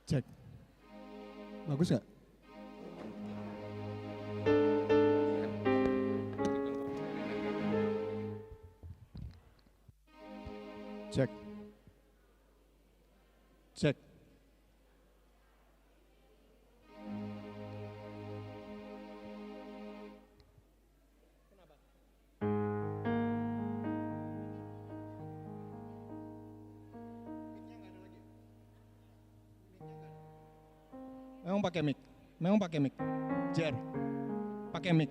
Cek. Bagus nggak? Cek. Cek. Memang pakai mic. Memang pakai mic. Jer. Pakai mic.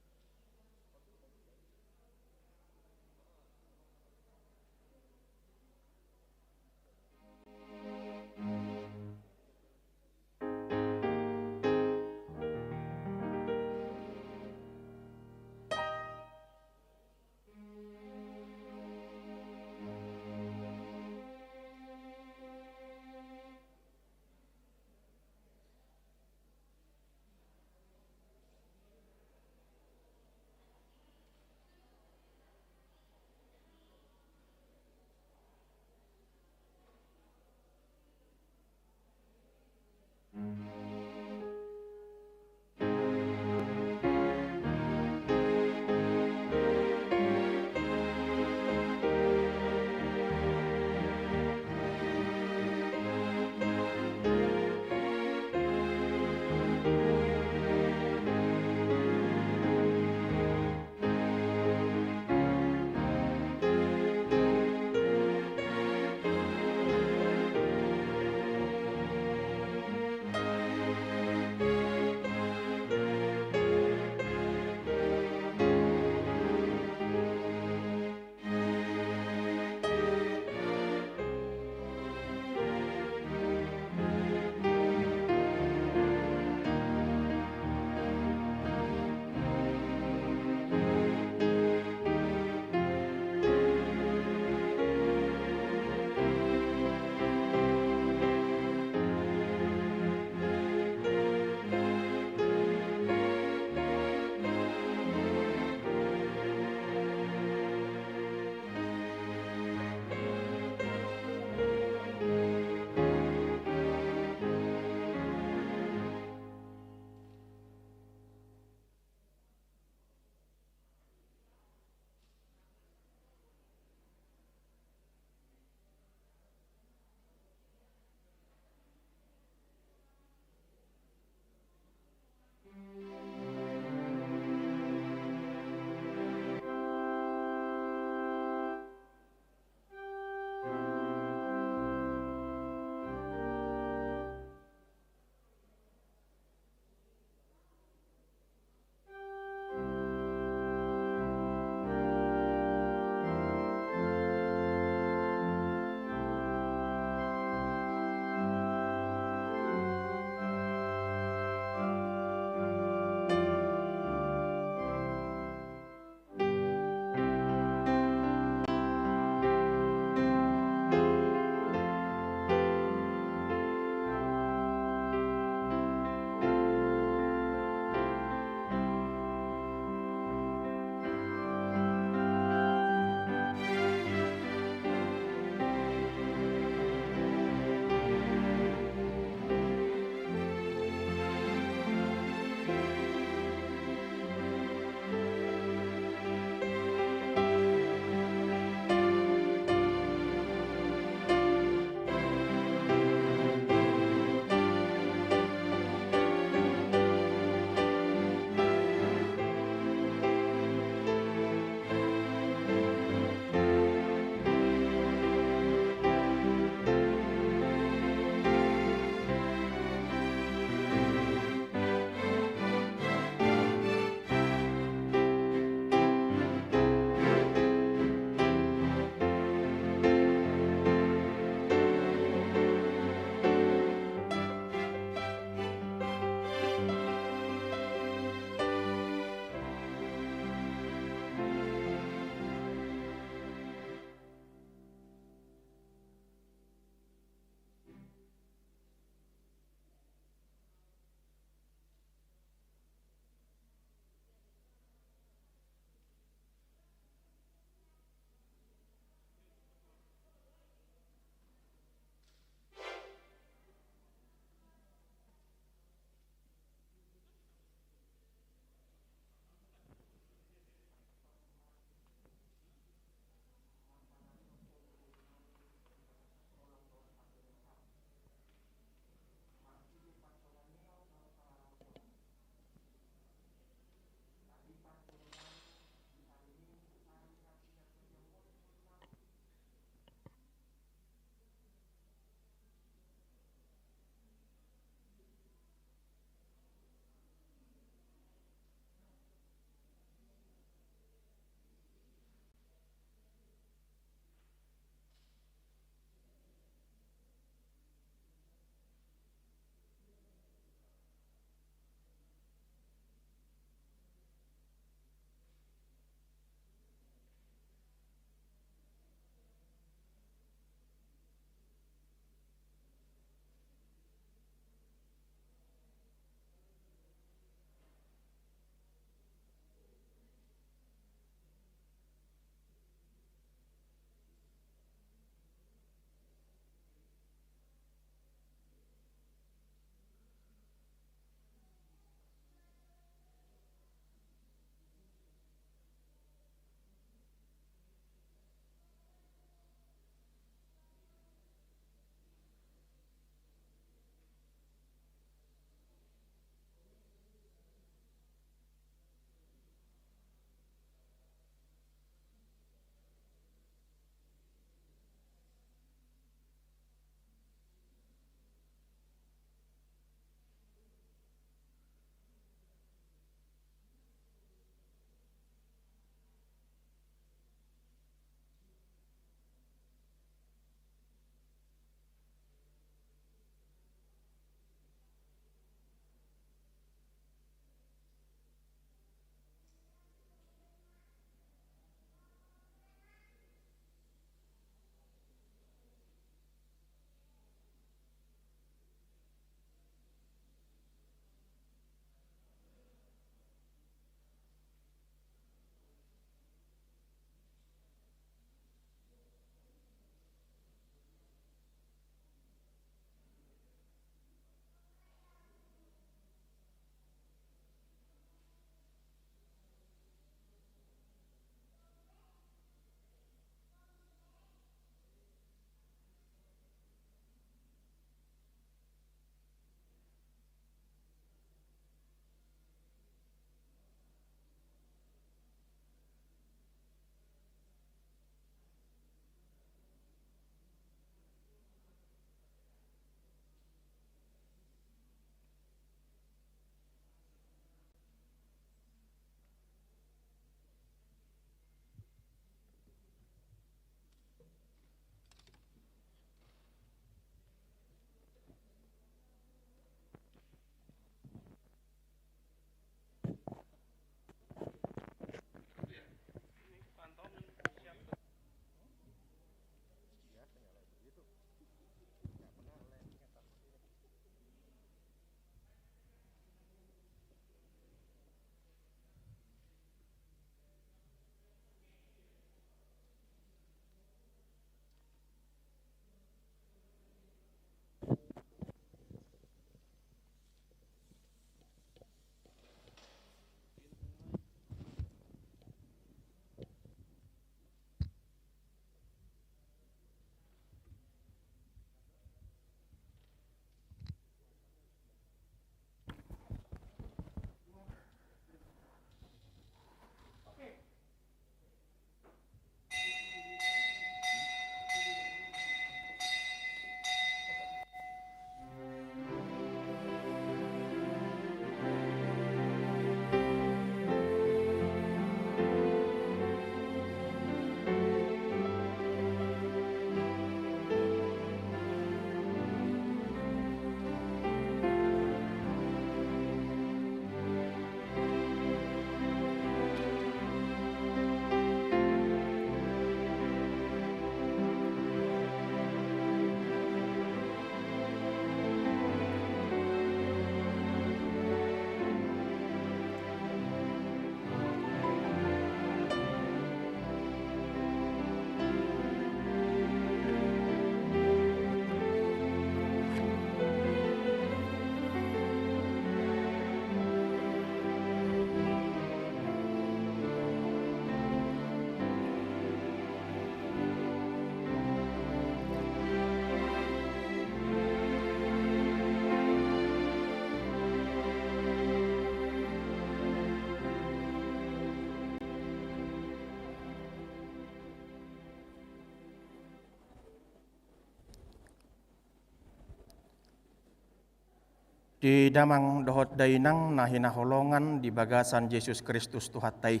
Di damang dohot dainang na hinaholongan di bagasan Yesus Kristus Tuhatay.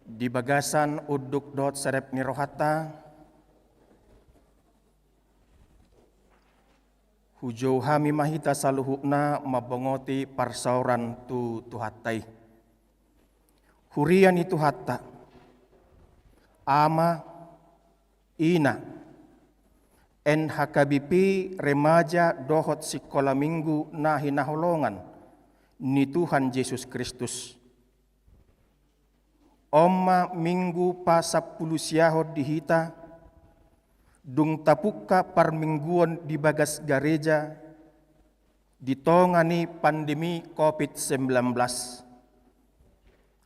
Di bagasan uduk dohot serep ni rohata, hujau hami mahita saluhukna mabongoti parsauran tu Tuhatay. Hurian itu hatta, ama, ina, NHKBP remaja dohot sekolah minggu na hinaholongan ni Tuhan Yesus Kristus. Oma minggu pa 10 siahod dihita, dung tapuka parmingguan di bagas gereja, ditongani pandemi COVID-19.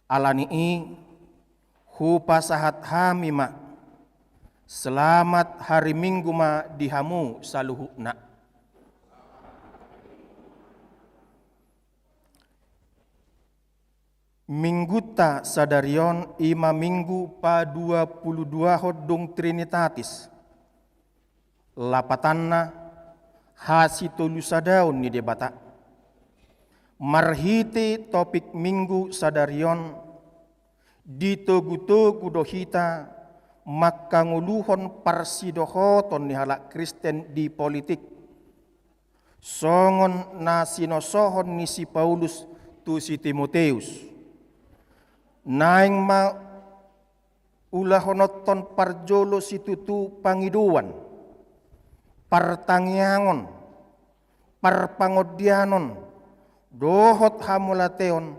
Alani hupa sahat hamima, selamat hari Minggu ma dihamu saluhukna. Mingguta sadarion ima minggu pa 22 hodung Trinitatis. Lapatanna hasito lusadaun ni debata. Marhite topik minggu sadarion ditogu-togu dohita maka nguluhon parsidohoton ni halak Kristen di politik. Songon na sinosohon ni si Paulus tu si Timoteus. Naing ma ulahonoton parjolo si tutu pangiduan, partangyangon, parpangodianon, dohot hamulateon,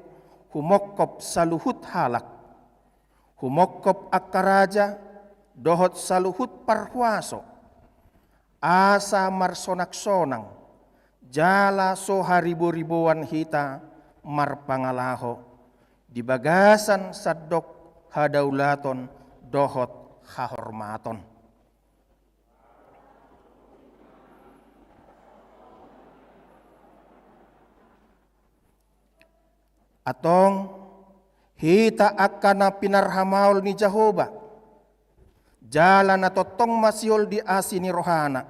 humokop saluhut halak, humokop akaraja, dohot saluhut parhuaso, asa marsonak-sonang, jala so haribo-ribuan hita marpangalaho, di bagasan sadok hadaulaton dohot hahormaton. Atong hita akana pinarhamaul ni Jehovah, jalan na totong masiol di asini rohana.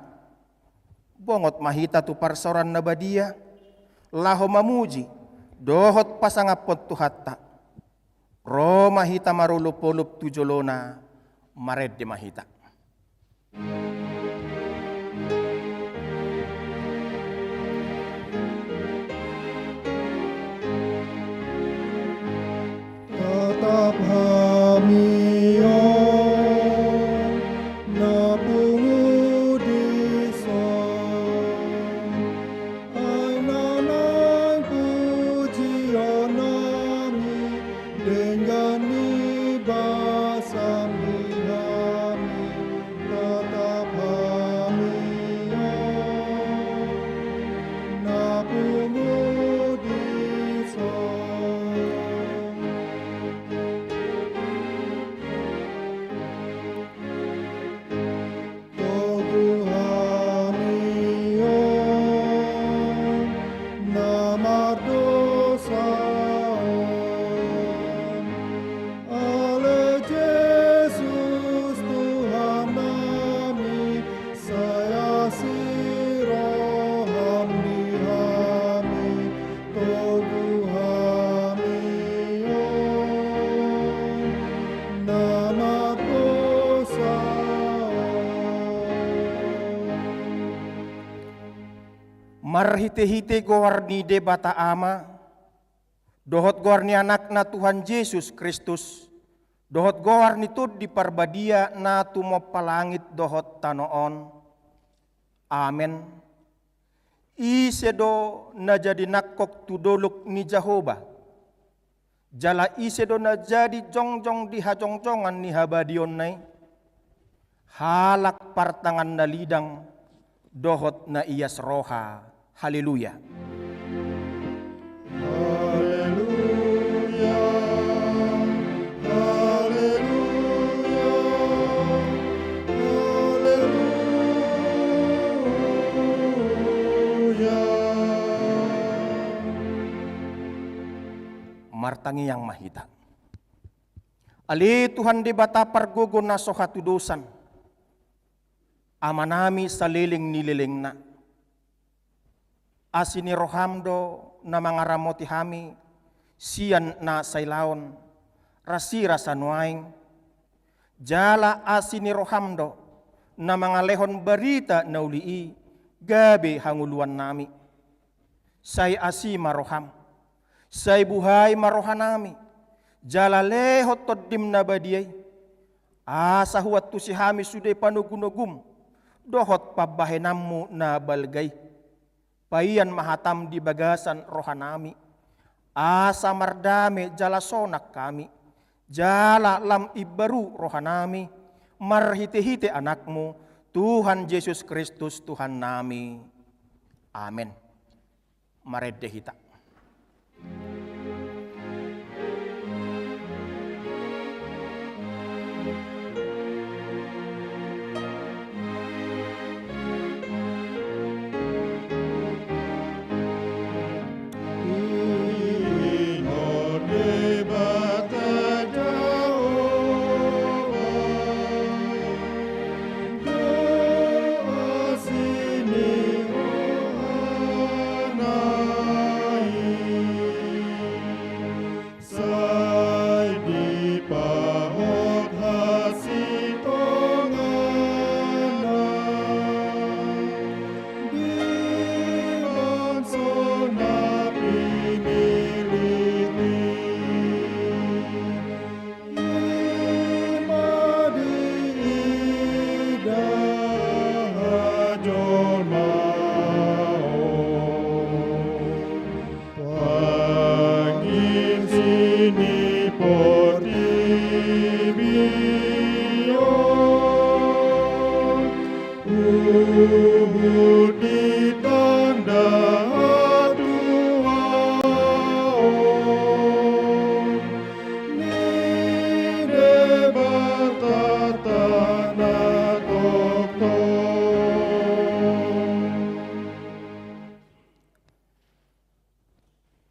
Bongot mahita tu parsoran na badia, laho mamuji, dohot pasangapot tu hatta. Ro mahita marulup-ulup tujolona, mared di mahita. Tatap hamiyo Marhite-hite gowarni debata ama, dohot gowarni anak na Tuhan Yesus Kristus, dohot gowarni tud di parbadia na tumopalangit dohot tanoon. Amen. Isedo na jadi nakok tudoluk ni Jehovah, jala isedo na jadi jongjong di hajongjongan ni habadion nai, halak partangan na lidang, dohot na iyas roha. Haleluya. Haleluya. Haleluya. Haleluya. Martangi yang mahita. Ali Tuhan di bata pargogo na sohatudosan. amanami saliling nililing na. Asini rohamdo na mga ramoti hami, siyan na sailaon, rasira sanuaing, jala asini rohamdo na mga lehon barita na ulii, gabi hanguluan nami. Say asi maroham, say buhay marohanami, jala lehot toddim na badiyay, asa huwat tu si hami suday panugunugum, dohot pabahenammu na balgay, payan mahatam di bagasan rohanami, asa mardame jala sonak kami, jala lam ibaru rohanami, marhite-hite anakmu, Tuhan Yesus Kristus Tuhan nami. Amin. Maredehita.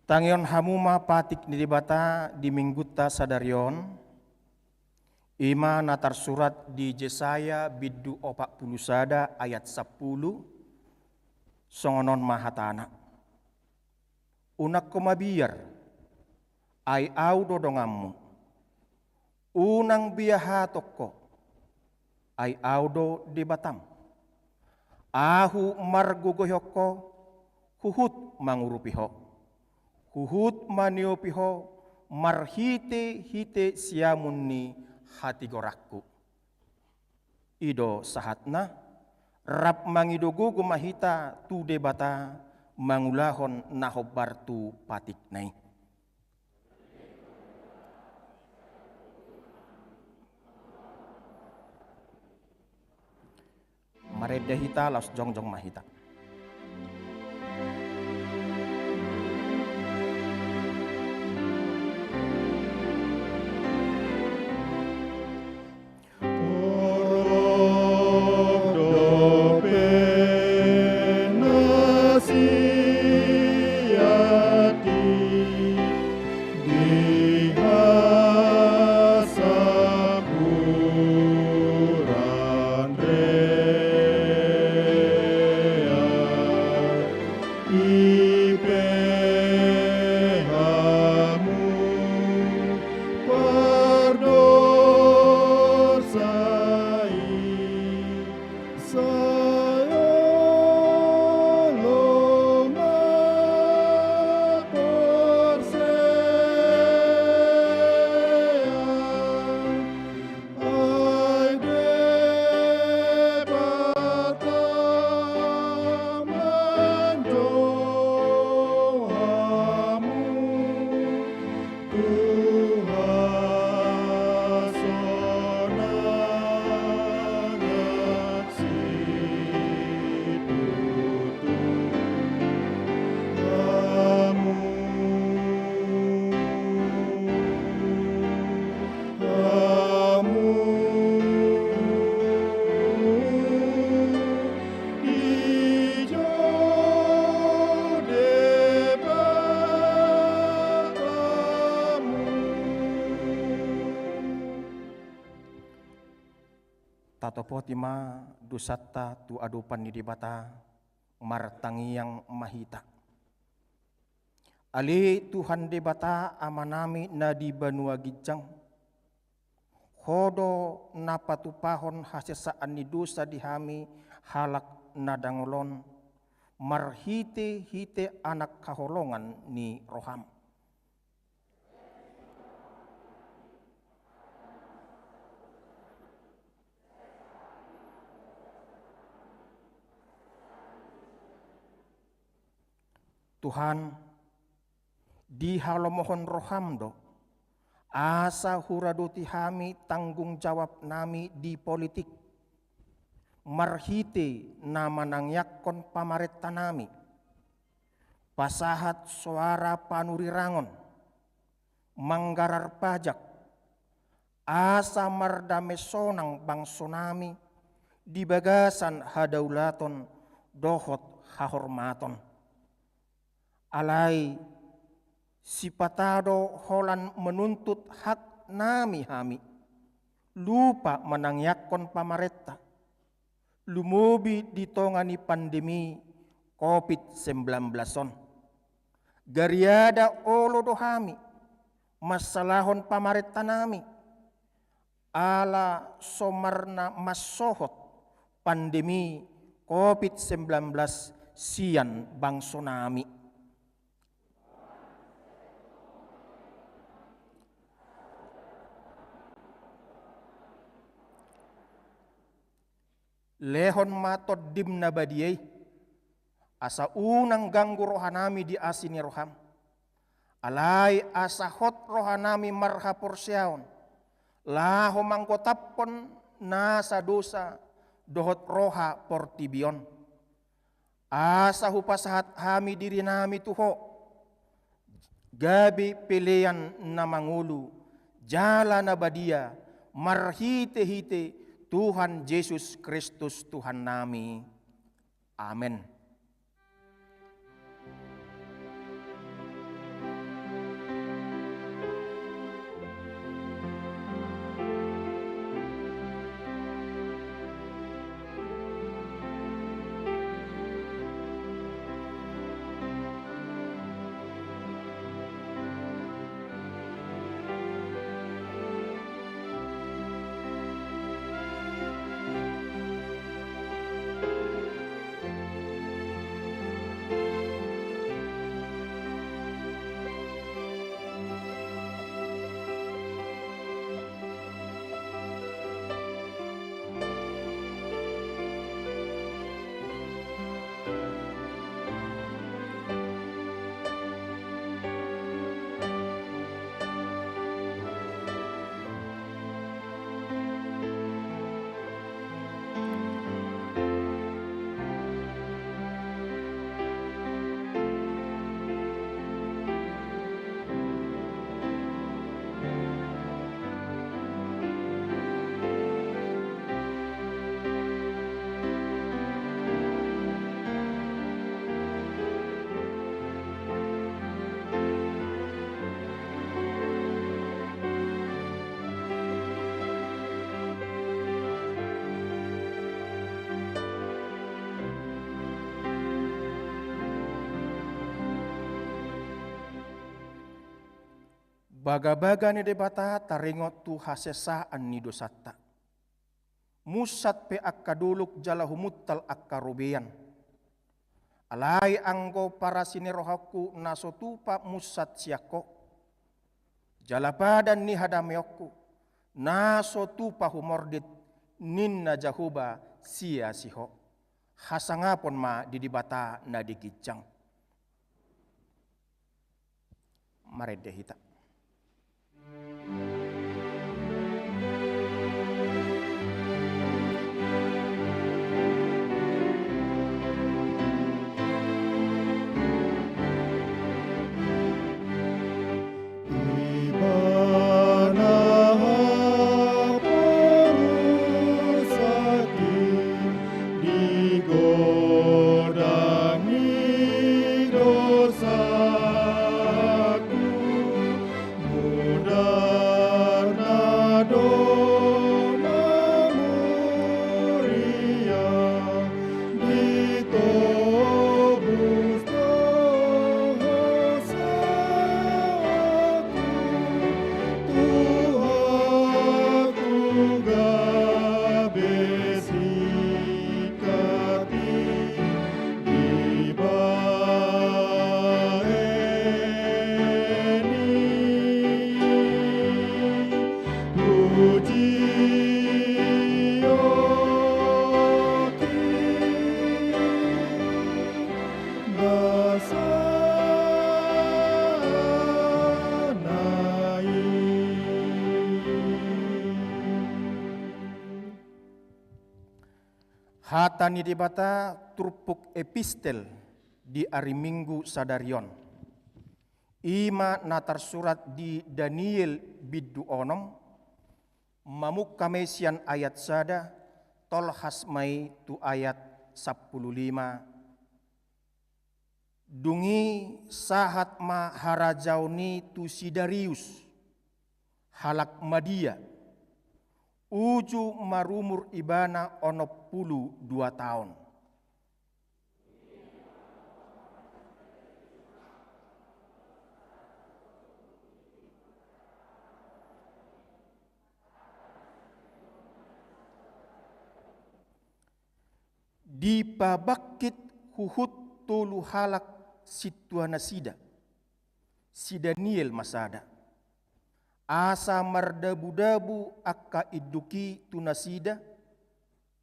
Tangion hamuma patik nilibata di mingguta sadarion, ima natar surat di Jesaya biddu 40 ayat 10, songonon mahatana. Unak kumabiyar, ay au dodongammu, unang biyahatokko, ay audo di batam, ahu margugohyokko, huhut mangurupiho. Huhut maniopiho marhite-hite siamunni hati gorakku. Ido sahatna rap mangidogo gumahita tu debata mangulahon nahobartu patiknai. Maredahita laus jongjong mahita. Rea tato potima dusatta tu adupan ni dibata martangi yang mahita. Ali Tuhan debata amanami na di banua gijang. Hodo napatupahon hasesaan ni dosa dihami halak nadangolon. Marhite hite anak kaholongan ni roham. Tuhan, di halomohon rohamdo, asa huraduti hami tanggung jawab nami di politik. Marhite nama nangyakon pamaretta nami. Pasahat suara panurirangon, manggarar pajak, asa mardame sonang bangso nami, di bagasan hadaulaton dohot hahormaton. Alai sipatado holan menuntut hak nami hami, lupa menangyakon pamaretta, lumubi ditongani pandemi COVID-19. Gariada olo dohami, masalahon pamaretta nami, ala somarna masohot pandemi COVID-19 sian bangso nami. Lehon matod dim na badiyay, asa unang ganggu rohanami di asini roham. Alay asa hot rohanami marha porsyaon, laho mangkotapon nasa dosa dohot roha portibion. Asa hupasahat hami diri nami tuho, gabi pilihan na mangulu, jala na badia, marhite-hite, Tuhan Yesus Kristus Tuhan nami. Amin. Baga-baga ni debata taringot tu hasesaan ni dosatta. Musat pe akkaduluk jala humuttal akkarubian. Alai anggo para sinirohaku nasotupa musat siako. Jala padan ni hadamyokku nasotupa humordit ninna jahuba sia siho. Hasangapon ma di dibata na dikicang. Maredehita. Dosaku Hatani debata turpuk epistel di hari Minggu sadarion. Ima natar surat di Daniel biddu onom, mamuk kamesian ayat sada, tol hasmai tu ayat 15. Dungi sahat ma harajauni tu Sidarius, halak Madia, uju marumur ibana 62 tahun. Di pabakit huhut tolu halak situana sida, si Daniel masada. Asa mardabu-dabu akka iduki tunasida,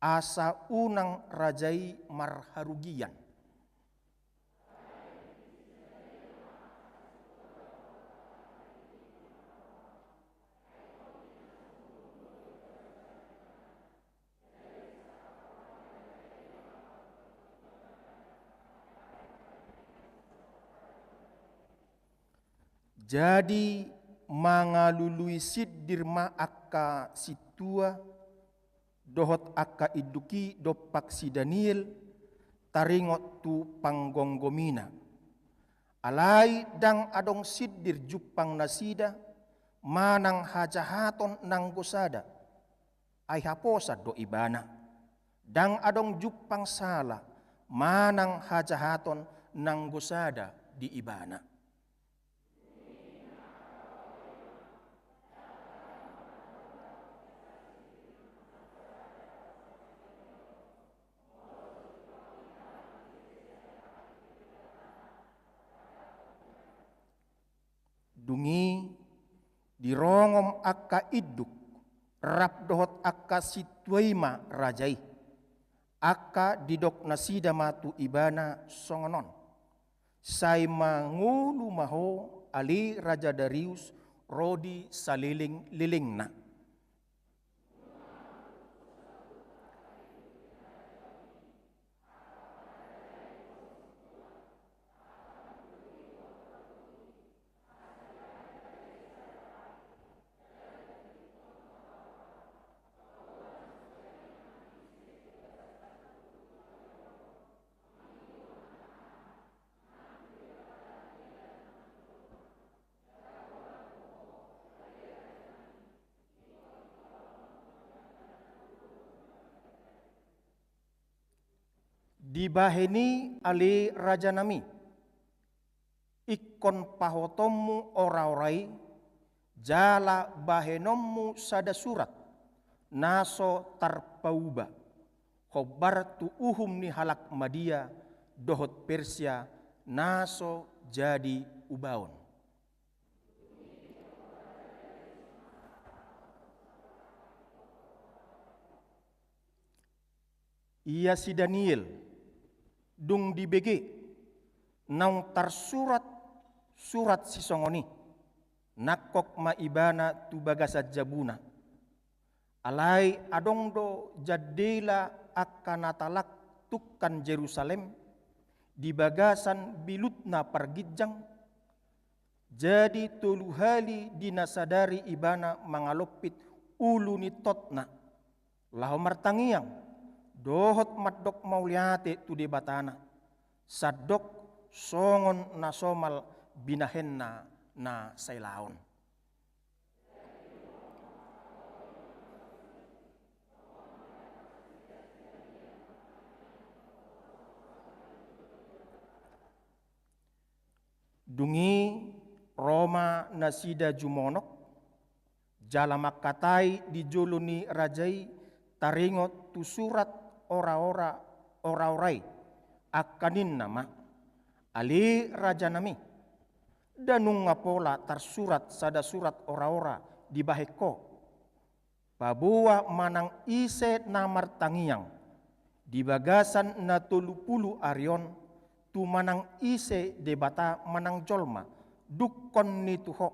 asa unang rajai marharugian. Jadi mangalului siddirma akka situa dohot akka iduki dopak si Daniel taringot tu panggonggomina. Alai dang adong siddir jupang nasida manang hajahaton nang gosada ay haposa do ibana. Dang adong jupang sala manang hajahaton nang gosada di ibana. Dungi dirongom akka iduk rap dohot akka situaima rajai akka didok nasida matu ibana songonon sai mangulu maho ali Raja Darius rodi saliling lilingna. Dibaheni ali raja nami, ikon pahotommu ora-orai, jala bahenommu sada surat, naso tarpauba, khobar tu uhum ni halak Madia, dohot Persia, naso jadi ubaon. Ia si Daniel, dung di BG naung tarsurat surat si songoni nakok maibana tu bagasa jabuna alai adong do jadela akan natalak tukkan Jerusalem di bagasan bilutna pargijang jadi tuluhali dinasadari ibana mangalopit ulu ni totna lahu martangiang dohot madok mauliate tu debatana sadok songon na somal binahenna na sailaon. Dungi Roma nasida jumonok jala makatai di joloni rajai taringot tu surat ora-orai akanin nama ali raja nami danung ngapola tarsurat sada surat ora-ora di baheko pabuwa manang ise namar tangiang di bagasan na 30 arion tu manang ise debata manang jolma dukkon ni tuho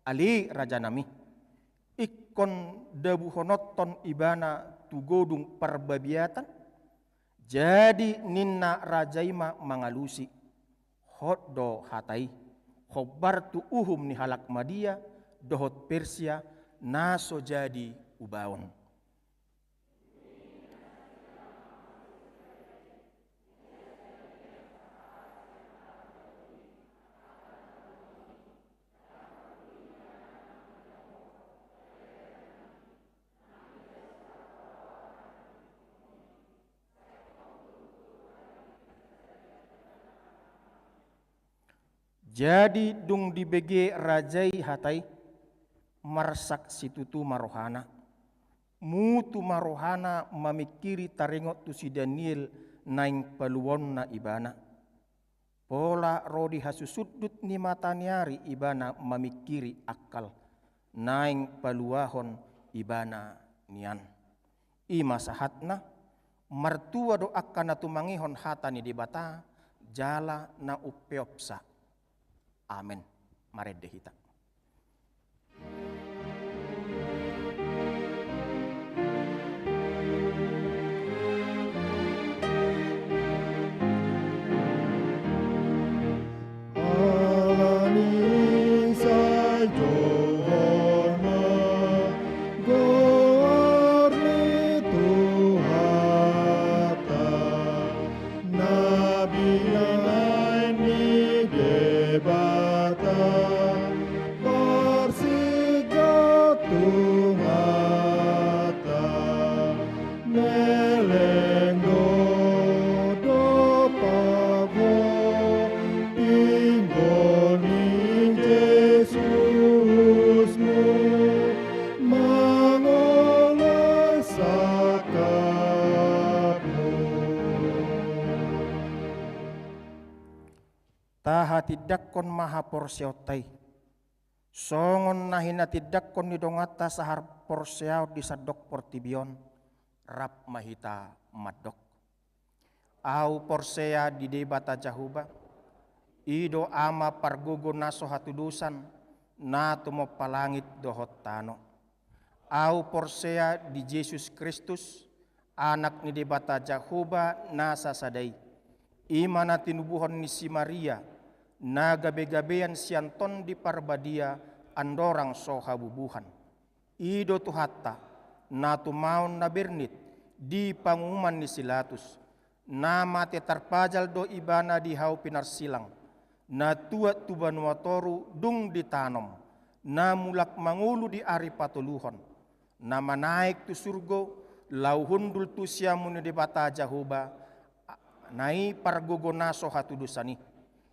ali raja nami ikkon dabuhonoton ibana tu godung parbabiatan Jadi ninna rajaima mangalusi hot do hatai khobartu uhum ni halak Madia dohot Persia naso jadi ubaon. Jadi dung dibege rajai hatai marsak situtu marohana. Mutu marohana mamikiri tarengot tu si Daniel naing paluon na ibana. Pola rodi hasusudut ni mataniari ibana mamikiri akal. Naing paluahon ibana nian. Ima sahatna martua do akana tumangihon hatani di bata jala na upeopsa. Amin. Marede hita. Taha tidak kon maha porsiautai. Songon nahina tidak kon nidongata sahar porsiau di sadok portibion. Rap mahita madok. Au porsea di debata jahuba. Ido ama pargugo naso hatudusan. Na tumo palangit dohot tano. Au porsea di Yesus Kristus. Anak ni debata jahuba nasa sadai. Imana tinubuhon ni si Maria. Na gabe-gabean sianton di parbadia andorang soha bubuhan. Ido tuhatta na tumaon na bernit di pangumuman ni Silatus. Na mate tarpajal do ibana di hau pinarsilang. Na tuat tubanuatoru dung ditanom. Na mulak mangulu di ari patuluhon. Na manaik tu surgo lau hundul tu siamun di bata jahuba. Nai pargogo naso hatudusani.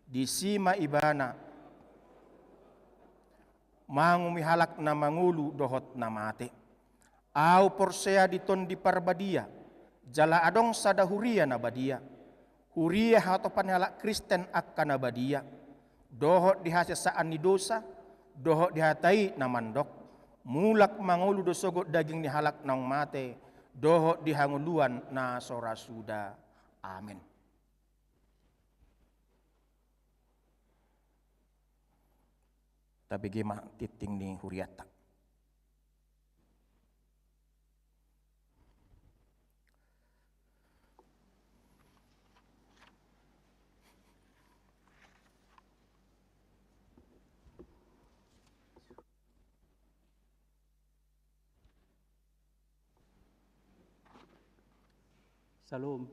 Di sima ibana mangumihalak na mangulu dohot na mate. Au porsea diton di parbadia jala adong sada huria na badia. Huria hatopan halak Kristen akka na badia. Dohot dihasesaan ni dosa, dohot dihatai na mandok. Mulak mangulu dosogot daging ni halak nang mate, dohot dihanguluan na sorasuda. Amin. Tapi gema titing ni huriata. Salam.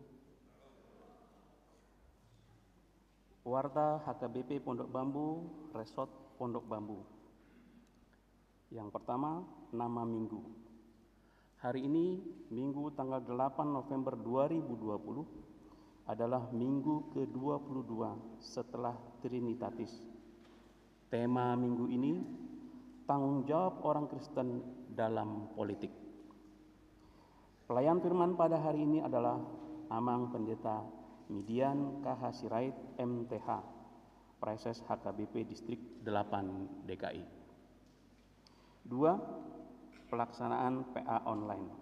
Warta HKBP Pondok Bambu, Resort Pondok Bambu. Yang pertama, nama minggu. Hari ini, Minggu tanggal 8 November 2020, adalah minggu ke-22 setelah Trinitatis. Tema minggu ini, tanggung jawab orang Kristen dalam politik. Pelayan firman pada hari ini adalah Amang Pendeta Midian KH Sirait MTH, Preses HKBP Distrik 8 DKI. 2. Pelaksanaan PA online.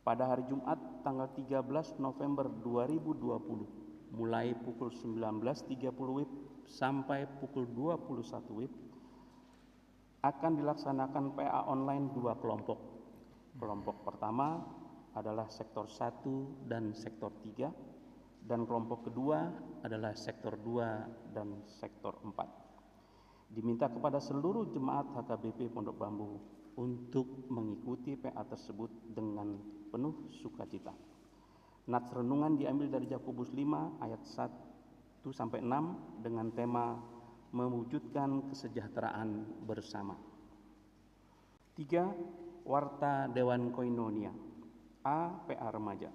Pada hari Jumat tanggal 13 November 2020, mulai pukul 19.30 WIB sampai pukul 21 WIB, akan dilaksanakan PA online 2 kelompok. Kelompok pertama adalah sektor 1 dan sektor 3, dan kelompok kedua adalah sektor 2 dan sektor 4. Diminta kepada seluruh jemaat HKBP Pondok Bambu untuk mengikuti PA tersebut dengan penuh sukacita. Nats renungan diambil dari Yakobus 5 ayat 1-6 dengan tema mewujudkan kesejahteraan bersama. 3. Warta Dewan Koinonia. A. PA Remaja.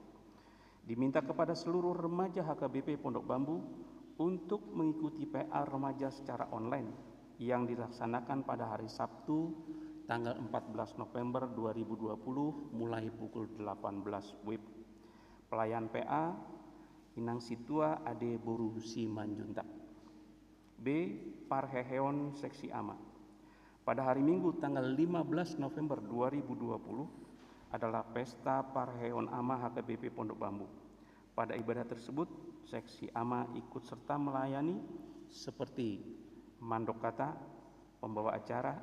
Diminta kepada seluruh remaja HKBP Pondok Bambu untuk mengikuti PA Remaja secara online yang dilaksanakan pada hari Sabtu tanggal 14 November 2020 mulai pukul 18 WIB. Pelayan PA Inang Situa Ade Boru Simanjuntak. B. Parheheon Seksi Ama. Pada hari Minggu tanggal 15 November 2020 adalah Pesta Parheheon Ama HKBP Pondok Bambu. Pada ibadah tersebut, Seksi Ama ikut serta melayani seperti mandok kata, pembawa acara,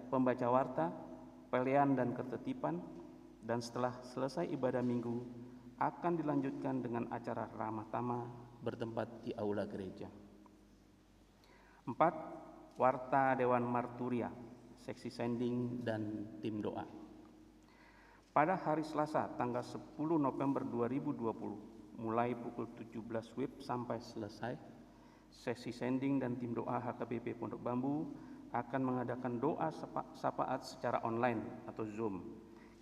pembaca warta, pelian dan ketertiban, dan setelah selesai ibadah minggu akan dilanjutkan dengan acara ramah tamah bertempat di aula gereja. 4. Warta Dewan Marturia, seksi sending dan tim doa. Pada hari Selasa tanggal 10 November 2020 mulai pukul 17 WIB sampai selesai, sesi sending dan tim doa HKBP Pondok Bambu akan mengadakan doa syafaat secara online atau Zoom.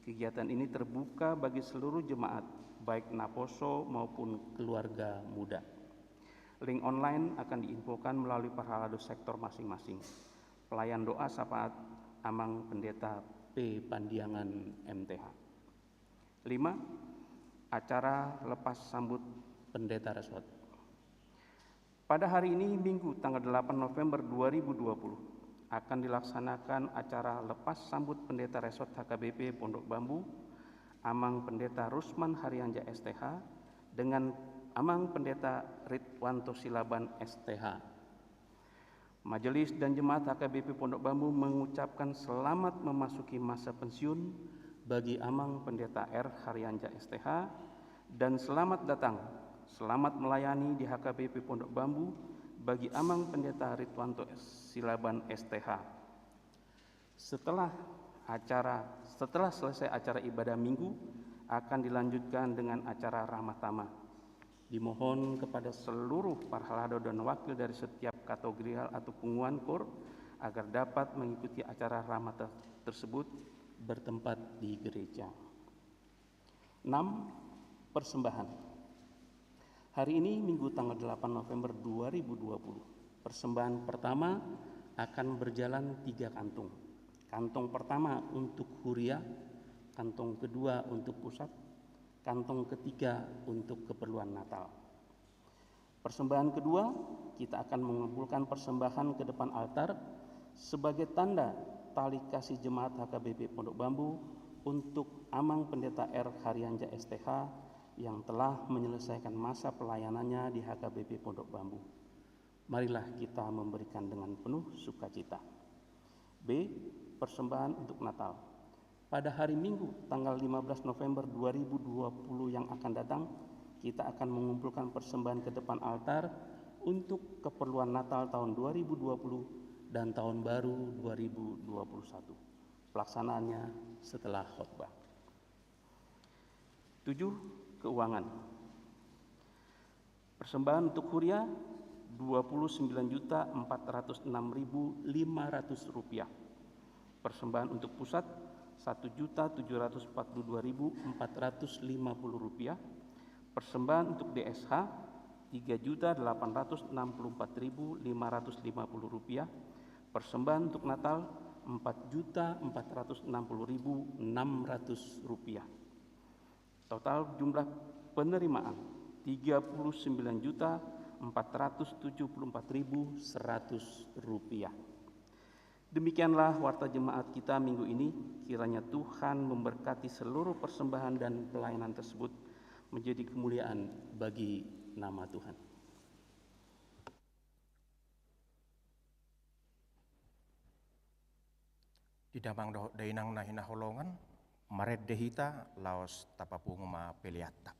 Kegiatan ini terbuka bagi seluruh jemaat, baik Naposo maupun keluarga muda. Link online akan diinfokan melalui parhalado sektor masing-masing. Pelayan doa syafaat Amang Pendeta P. Pandiangan MTH. 5. Acara lepas sambut Pendeta Resort. Pada hari ini, Minggu tanggal 8 November 2020, akan dilaksanakan acara lepas sambut Pendeta Resort HKBP Pondok Bambu, Amang Pendeta Rusman Haryanja STH, dengan Amang Pendeta Ridwanto Silaban STH. Majelis dan Jemaat HKBP Pondok Bambu mengucapkan selamat memasuki masa pensiun bagi Amang Pendeta R. Haryanja STH, dan selamat datang, selamat melayani di HKBP Pondok Bambu bagi Amang Pendeta Ridwanto Silaban STH. Setelah selesai acara ibadah minggu, akan dilanjutkan dengan acara ramah tamah. Dimohon kepada seluruh parhalado dan wakil dari setiap kategorial atau pengumuman KOR agar dapat mengikuti acara ramah tersebut bertempat di gereja. 6. Persembahan. Hari ini Minggu tanggal 8 November 2020, persembahan pertama akan berjalan 3 kantung. Kantong pertama untuk Huria, kantong kedua untuk pusat, kantong ketiga untuk keperluan Natal. Persembahan kedua, kita akan mengumpulkan persembahan ke depan altar sebagai tanda tali kasih jemaat HKBP Pondok Bambu untuk Amang Pendeta R. Haryanja STH yang telah menyelesaikan masa pelayanannya di HKBP Pondok Bambu. Marilah kita memberikan dengan penuh sukacita. B. Persembahan untuk Natal. Pada hari Minggu tanggal 15 November 2020 yang akan datang, kita akan mengumpulkan persembahan ke depan altar untuk keperluan Natal tahun 2020 dan tahun baru 2021. Pelaksanaannya setelah khotbah. 7. Keuangan. Persembahan untuk Huria Rp29.406.500. Persembahan untuk pusat Rp1.742.450. Persembahan untuk DSH Rp3.864.550. Persembahan untuk Natal Rp4.460.600. Total jumlah penerimaan Rp39.474.100. Demikianlah warta jemaat kita minggu ini. Kiranya Tuhan memberkati seluruh persembahan dan pelayanan tersebut menjadi kemuliaan bagi nama Tuhan. Di damang dainang nahina holongan, maret dehita laos tapapungma peliatta.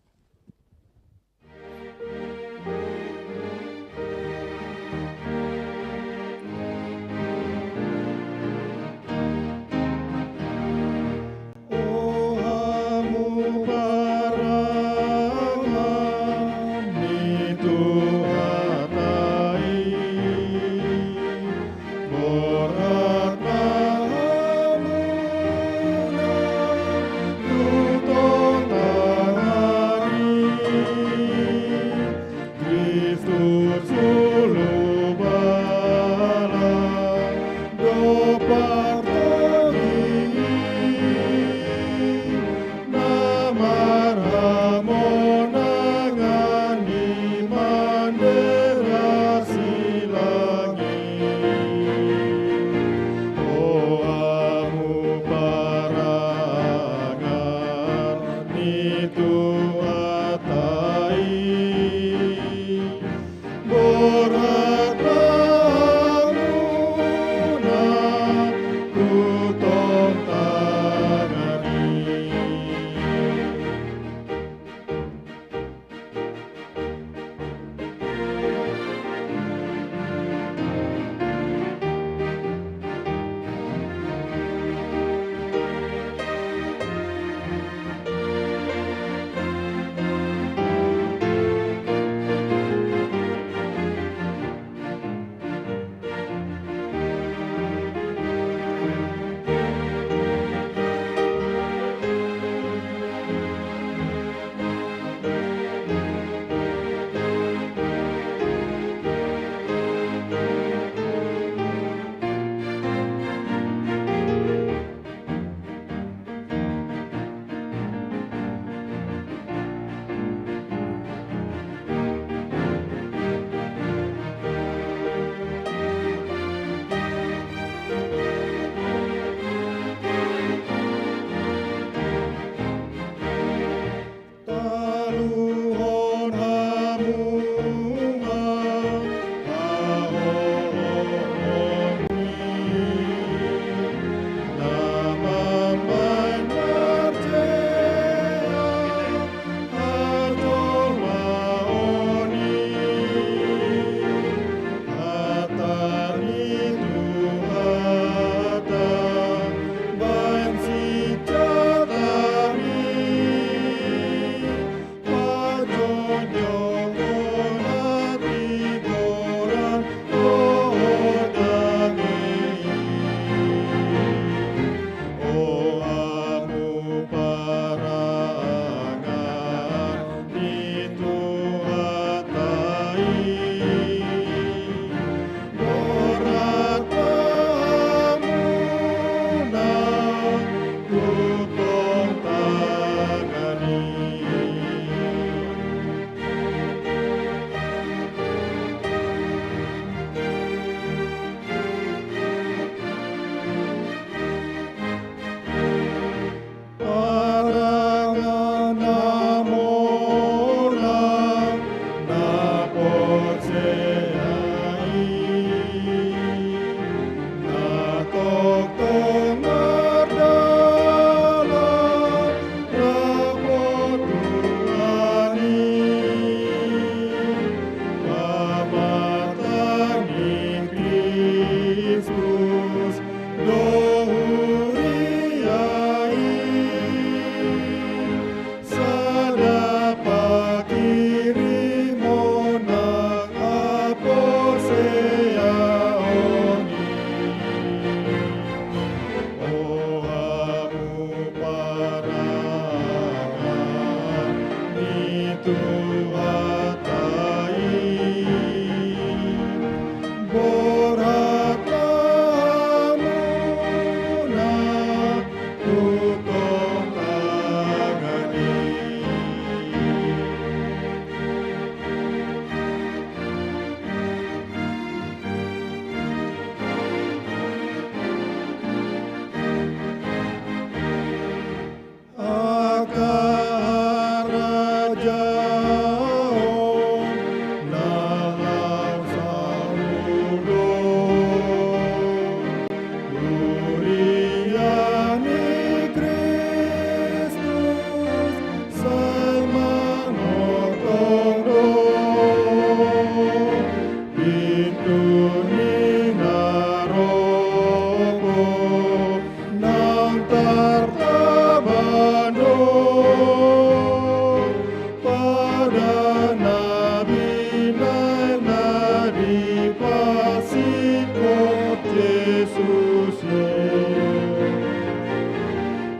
Yesus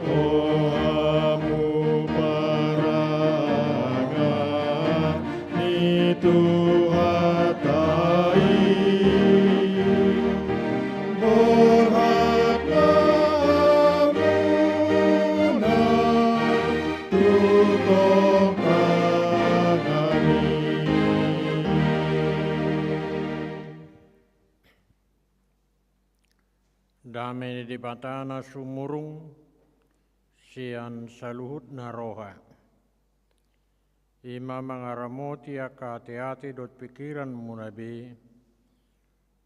Ohamu parangan ni Tuhatai berhakna amuna tutong kami. Damai di batana sumurung sian saluhut naroha. Ima mangaramoti hati-hati dot pikiran munabi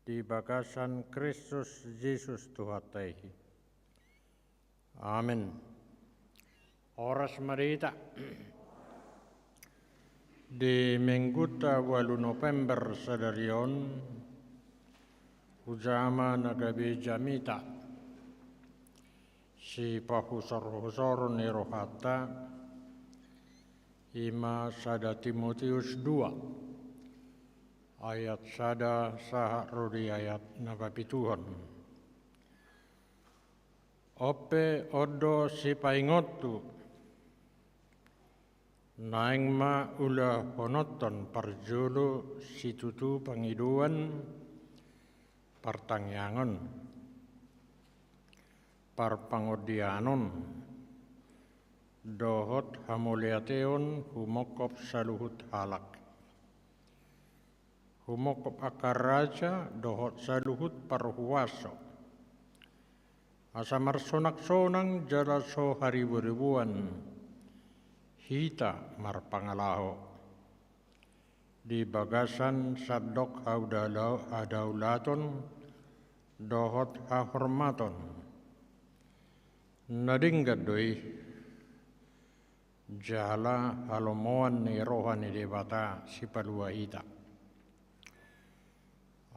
di bagasan Kristus Yesus Tuhatai. Amin. Oras marita di mingguta 8 November sadarion Ujama nagabi jamita si pahusor-husor ni rohata ima sada Timotius 2 ayat sada saha rodi ayat nabapituhon. Ope odo si paingotu naing ma ula honoton parjolo si tutu pangiduan partangyangon, parpangodianon, dohot hamuliateon humokop saluhut halak. Humokop akar raja dohot saluhut parhuaso. Asamar sonak-sonang jalaso haribu-ribuan, hita marpangalaho. Di bagasan sadok hadaulaton dohot hahormaton nadinggat doi jala halomoan ni rohani debata si paluahita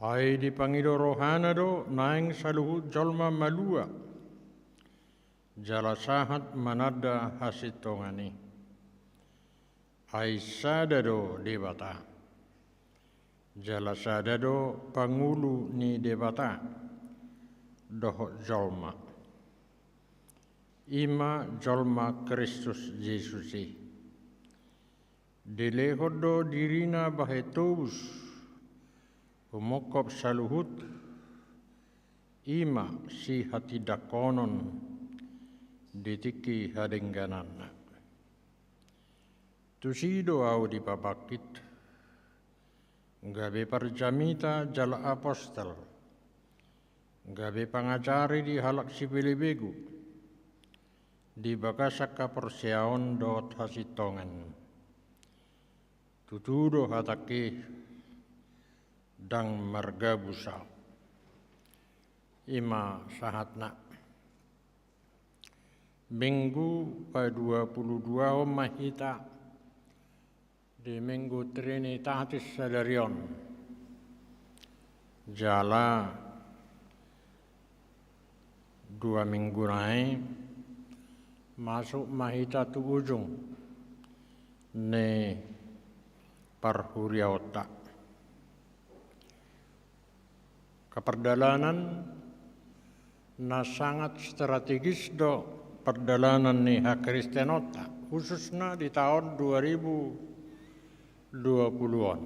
ai dipangido rohana do naing saluhut jolma malua jala sahat manada hasitongani ai sadado debata jala sadado pangulu ni debata dohot jolma ima jolma Kristus Yesusi dilehodo dirina bahetobus humokop saluhut ima si hati dakonon ditiki hadengganan tusido au dipapakit gabe parjamita jala apostel, gabe pangacari di halak sipilibegu, di bakasaka persiaon dot hasitongan. Tutudo hataki dang marga busa. Ima sahatna. Minggu ke-22 mahita di Minggu Trinitatis Sadarion jala 2 minggu naik masuk mahita tu ujung ne parhuria otak keperdalanan na sangat strategis do perdalanan ni hak Kristenota khususnya di tahun 2020-an.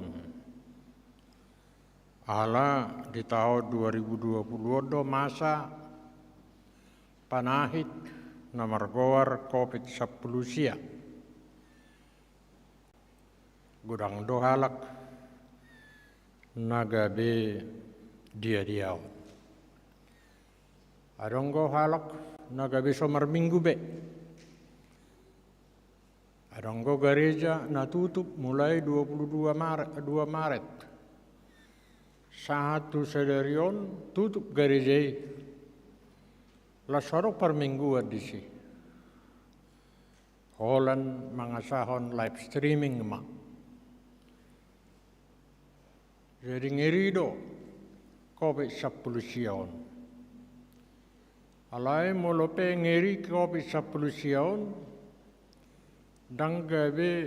Ala di tahun 2020 do masa panahit nomor gowar COVID-19 sia. Gudang do halak nagabe dia-diaw. Adonggo halak nagabe somar minggu be. Adonggo gereja natutup mulai 22 Maret. Satu Sadarion tutup gereja. La sorok per minggu adisi. Holland mangasahon live streaming ma. Jadi ngirido COVID-19. Alai molope ngiri COVID-19 dan gabe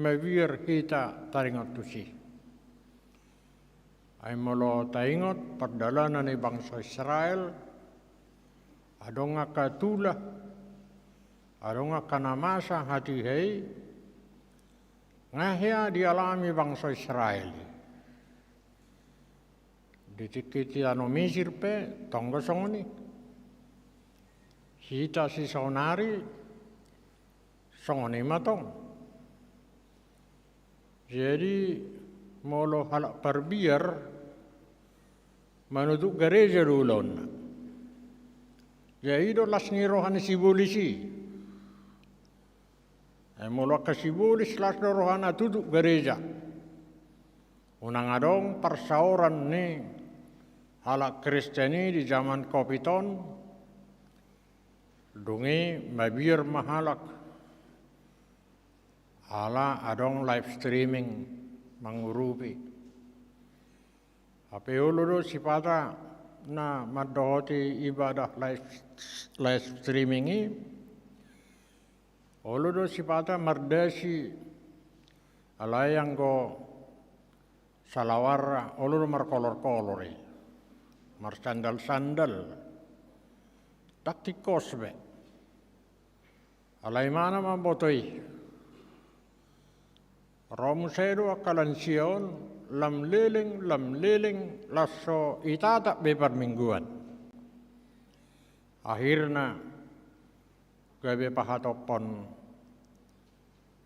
mawir kita taringat tusi. Ay molo taingot perdalanan ni bangsa Israel, adong nga katula, adong nga kanamasa hati hei, ngahya dialami bangsa Israel. Ditikiti ano Misir pe, tonggo songoni. Hita si saunari, songoni matong. Jadi molo halak perbiar, menutup gereja dulon. Jadi las ni rohani simbolisi. Mula ke simbolis las rohana tutup gereja. Unang adong persauran ni halak Kristeni di zaman Kopiton. Dungi mabir mahalak. Hala adong live streaming mengurupi. Ape uludo sipata na madohoti ibadah live streaming ini, uludo sipata mardasi alayang go salawar uludo markolor-kolori, marsandal-sandal, taktikos be, alay mana mambotoi, romusedo akalan sion, lam liling laso itata bebar mingguan. Akhirnya gabe pahatopon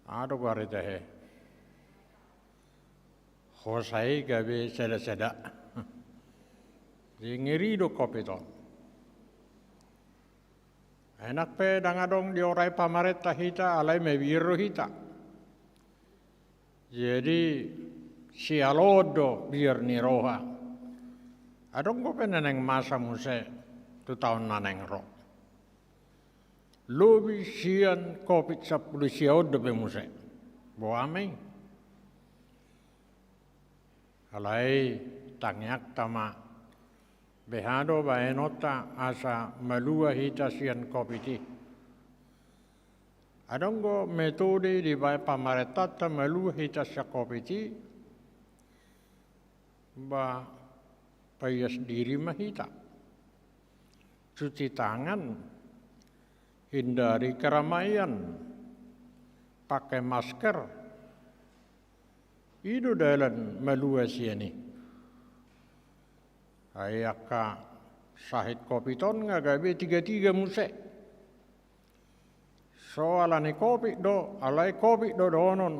ado garitehe. Hosai gabe seda-seda. Ngirido Kopiton. Enak pe dangadong diorai pamareta hita alai mebiro hita. Jadi si alodo biar ni roha. Adong ko peneneng masa muse 2 tahun naneng ro. Lobi sian kopit sa pulisya odo pe muse. Boamay. Alay tangyak tama. Behado baenota asa malua hita sian kopiti. Adong ko metode di bae pamaretata malua hita sa kopiti. Ba payas diri mahita, cuci tangan, hindari keramaian, pakai masker, itu dalam meluas ini. Ayaka sahid Kopiton ngagabe 3 musek. Soalane kopi do, alai kopi do donon,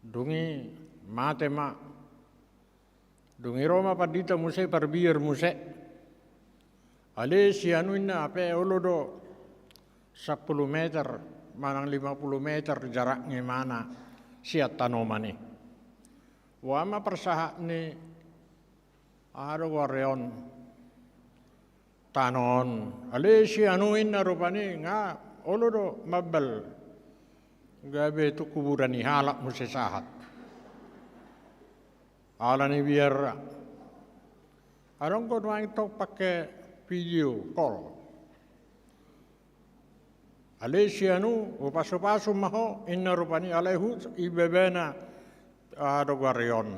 dungi mate ma. Dungi Roma padita muse perbiar muse. Ale si anuina ape olodo 10 meter, manang 50 meter jaraknya mana siat tanomani. Wama persahak ni ado wareon tanon. Ale si anuina rupani nga olodo mabel. Gabe tu kuburan halak muse sahat. Alani biar arong ko doang ito pakai video call. Alesianu upasu-pasu maho inna rupani alehu ibebena adogarion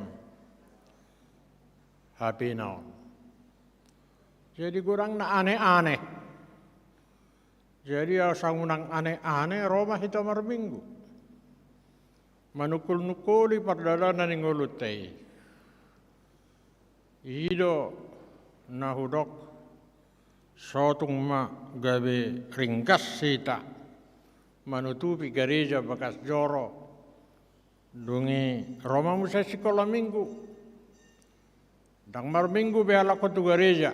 hapinaon. Jadi kurang na aneh-aneh. Jadi asangunang aneh-aneh Roma hita marminggu. Manukul-nukuli perdalanan yang ngulutai. Ido nahudok sotung ma gabe ringkas sita menutupi gereja bekas joro dungi Roma musa sekolah minggu dang mar minggu be ala kotu gereja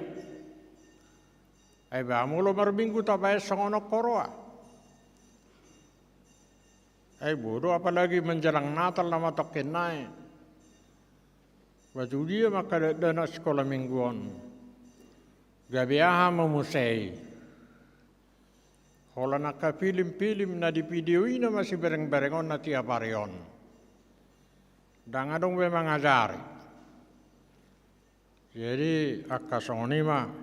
ai ba mulo mar minggu ta bae songono koroa ai bodoh apalagi menjelang Natal nama token naik. Baju dia maka dana sekolah mingguan. Gabiaha memusai. Hola naka film-film na di video ina masih bereng-berengon na tiap harion. Dangadong be mangajari. Jadi akasonima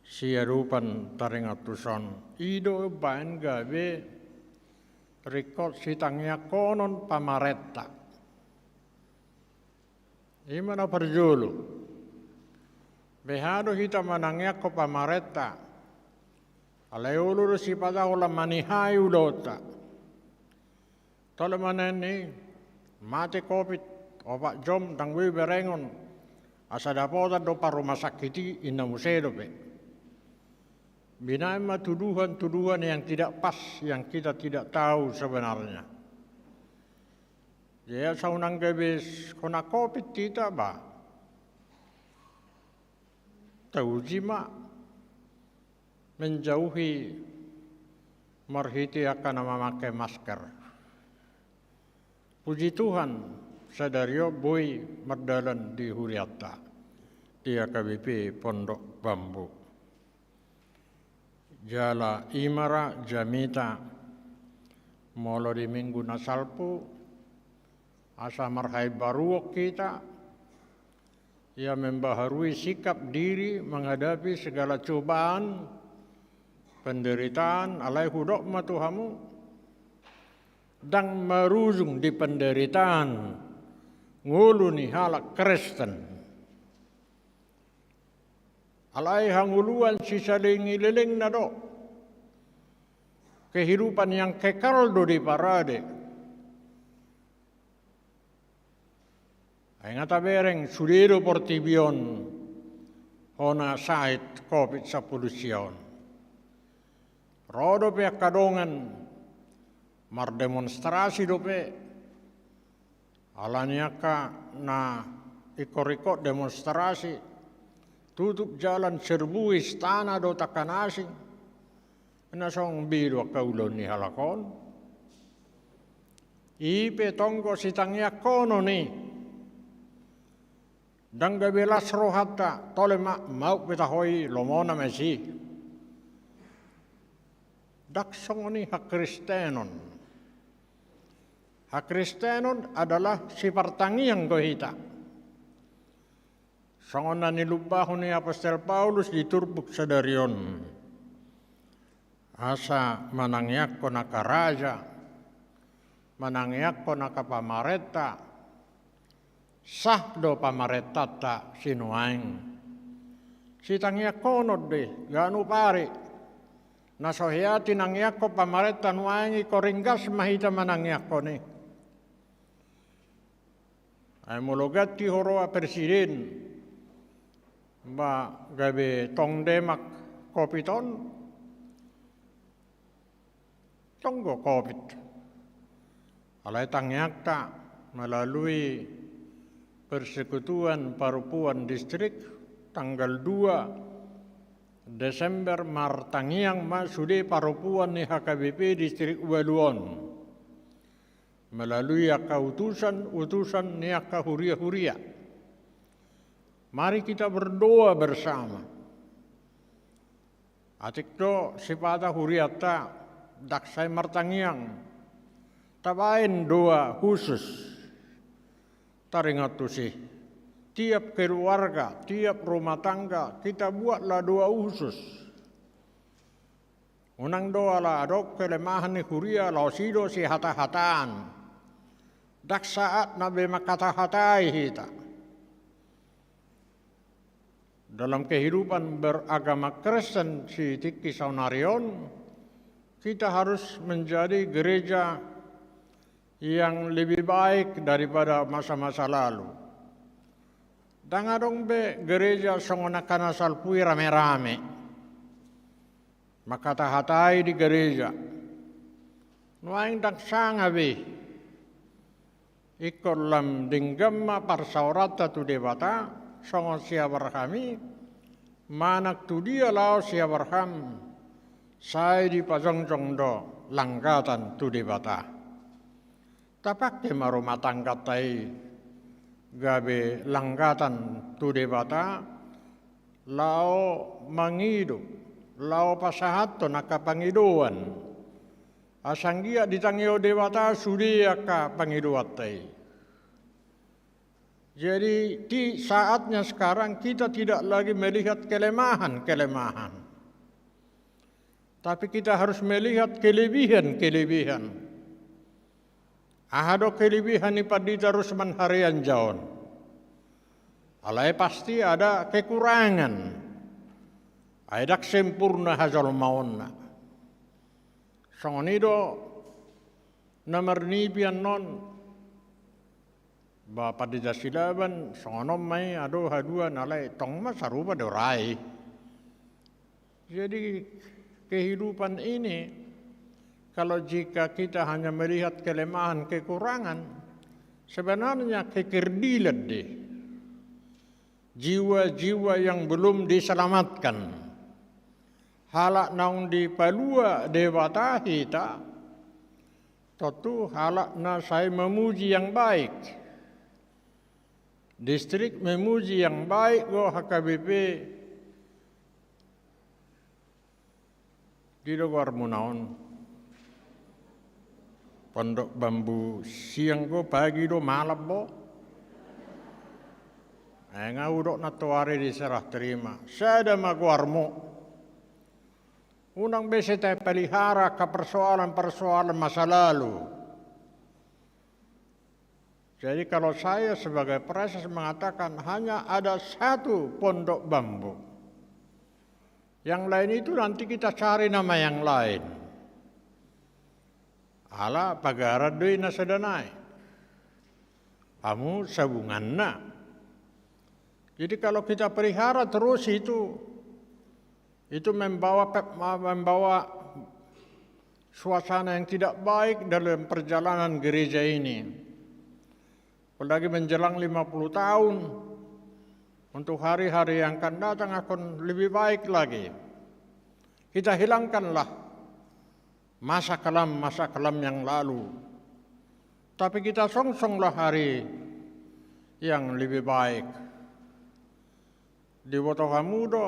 siarupan taringatuson. Ido bain gabe rekod sitangnya konon pamaretta. Imana perjulu. Behado hita manangyak ko pamareta. Alayuluru si pada ulam manihai udota. Tole maneni mati COVID opak jom tangwi berengon. Asa dapota do pa rumah sakiti ina musedo pe. Binaima tuduhan-tuduhan yang tidak pas, yang kita tidak tahu sebenarnya. Ya saunang gabis kona COVID kita ba. Tahu jima menjauhi marhiti akan memakai masker. Puji Tuhan, sadario boy merdalan di Huriata, di AKBP Pondok Bambu. Jala imara jamita molo di minggu nasalpu asa marhai baruok kita ia membaharui sikap diri menghadapi segala cobaan penderitaan alai hudok matuhamu dan merujung di penderitaan nguluni halak Kristen alai hanguluan sisa lengi-leleng nado kehidupan yang kekal do di parade ay ngata bereng sudiro portibion hona sait COVID-19 rodo pe kadongan mar demonstrasi dope alanya ka na ikor-ikor demonstrasi tutup jalan serbu istana do takanasing nasong biru kaulon ni halakon ipe tonggo sitangya kono ni dang gabelas rohata tole mau petahoi lomona mesi daksong ni hak Kristenon adalah sifat tangiang gohita sangonan nilubaho ni Apostol Paulus diturbuk sadarion. Asa manangyak ko nakaraja, manangyak ko nakapamareta, sah do pamaretata sinuaing. Sitangyak konod de, ganu pare, nasohiati nangyak ko pamareta nuaing ikoringgas mahita manangyak ko ni. Ay mulogati horoa presiden, ba gabe tong demak kopiton tonggo COVID alai tangyakta melalui persekutuan parupuan distrik tanggal 2 Desember martangiang masude parupuan ni HKBP distrik Ubaluon melalui utusan ni huria-huria. Mari kita berdoa bersama. Atik do sipada huriata daksai martangiang. Tabain doa khusus. Taringat sih. Tiap keluarga, tiap rumah tangga kita buatlah doa khusus. Unang doa lah adok kelemahan ni huria lausido si hata-hataan. Dak saat nabe makata-hatai hita. Dalam kehidupan beragama Kristen si Tiki Saunarion, kita harus menjadi gereja yang lebih baik daripada masa-masa lalu. Dangadong be gereja songonakana salpui rame-rame. Maka tahatai di gereja. Nuaing daksanga be. Ikolam dinggamma parsaurata tu debata. Songon siabar kami, manak tu dia lau siabar ham, saya di pajong-jong do langgatan tu di bata. Tapak ke marumah tangga tai, gabe langgatan tu di bata, lau mangidu, lau pasahat to nakapangiduan. Asanggia ditangio di bata sudia ka pangiduat tai. Jadi di saatnya sekarang kita tidak lagi melihat kelemahan-kelemahan. Tapi kita harus melihat kelebihan-kelebihan. Ahado kelebihan ni padita Rusman harian jaon. Alai pasti ada kekurangan. Aidak sempurna hazal mauna. Songonido nomor ni pian non Bapa di jasilaban songonom mai ado haduan alai tong mas sarupa dorai. Jadi kehidupan ini kalau jika kita hanya melihat kelemahan kekurangan sebenarnya kekerdilan deh. Jiwa-jiwa yang belum diselamatkan. Halak naung di palua dewata hita. Tentu halak na saya memuji yang baik. Distrik memuji yang baik go HKBP di luar munaon. Pondok Bambu siang go pagi do malam bo. Ngau dok na tuare diserah terima. Saya maguarmu. Unang besete pelihara ke persoalan-persoalan masa lalu. Jadi kalau saya sebagai proses mengatakan hanya ada satu pondok bambu. Yang lain itu nanti kita cari nama yang lain. Ala pagara doi na sedanai. Kamu sabungan na. Jadi kalau kita pelihara terus itu membawa suasana yang tidak baik dalam perjalanan gereja ini. Apalagi menjelang 50 tahun, untuk hari-hari yang akan datang akan lebih baik lagi. Kita hilangkanlah masa kelam yang lalu. Tapi kita songsonglah hari yang lebih baik. Di Wotohamudo,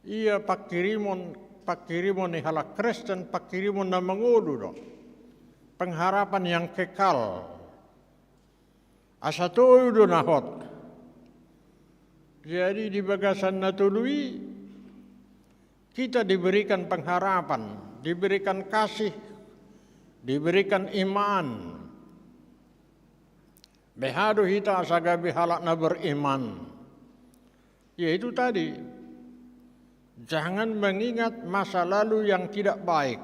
ia pakirimon ni halak Kristen, pakirimon na mengudu do. Pengharapan yang kekal. Asa tuh nahot. Jadi di bagasan natului kita diberikan pengharapan, diberikan kasih, diberikan iman. Behado hita asagabi halak na beriman. Yaitu tadi, jangan mengingat masa lalu yang tidak baik.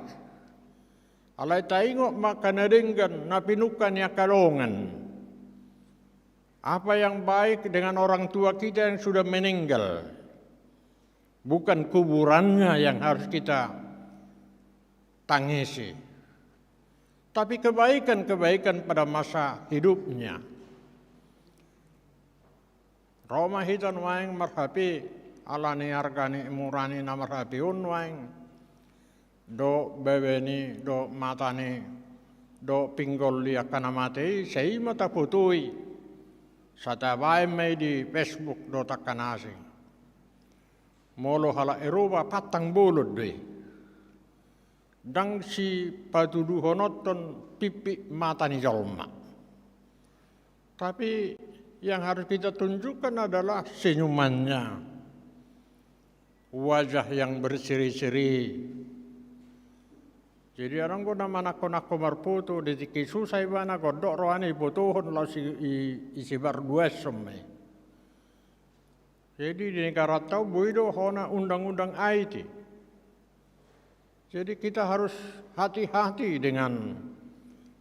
Alai taingok makanadenggan napinukan ya kalongan. Apa yang baik dengan orang tua kita yang sudah meninggal. Bukan kuburannya yang harus kita tangisi. Tapi kebaikan-kebaikan pada masa hidupnya. Roma hitan waing marhapi alani argani murani na marhapi waing. Do bebeni, do matani, do pinggol liya kanamate, sei mata putui. Satabay may di Facebook do takanasi. Molo hala Eropa patang bulod deh. Dang si patuduhonoton pipi mata ni jalma. Tapi yang harus kita tunjukkan adalah senyumannya. Wajah yang berseri-seri. Jadi orang ko na manako marputo de kisu sai bana ko do roani potohon la si isibar duesom. Jadi di negara tahu boido hona undang-undang IT. Jadi kita harus hati-hati dengan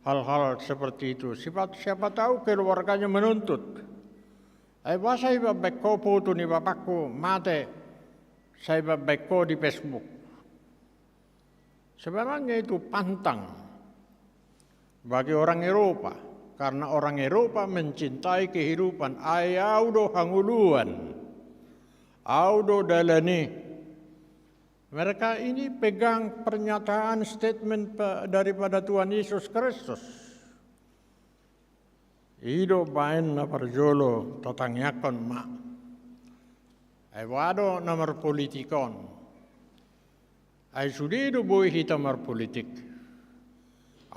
hal-hal seperti itu. Siapa tahu keluarganya menuntut. Bahasa iba bekko foto ni bapakku mate. Saya bekko di Facebook. Sebenarnya itu pantang bagi orang Eropa. Karena orang Eropa mencintai kehidupan. Ayaudo hanguluan. Audo dalani. Mereka ini pegang pernyataan statement daripada Tuhan Yesus Kristus. Ido bain na parjolo tatangyakon ma. Wado namar politikon. Ay sudido boy hitamar politik.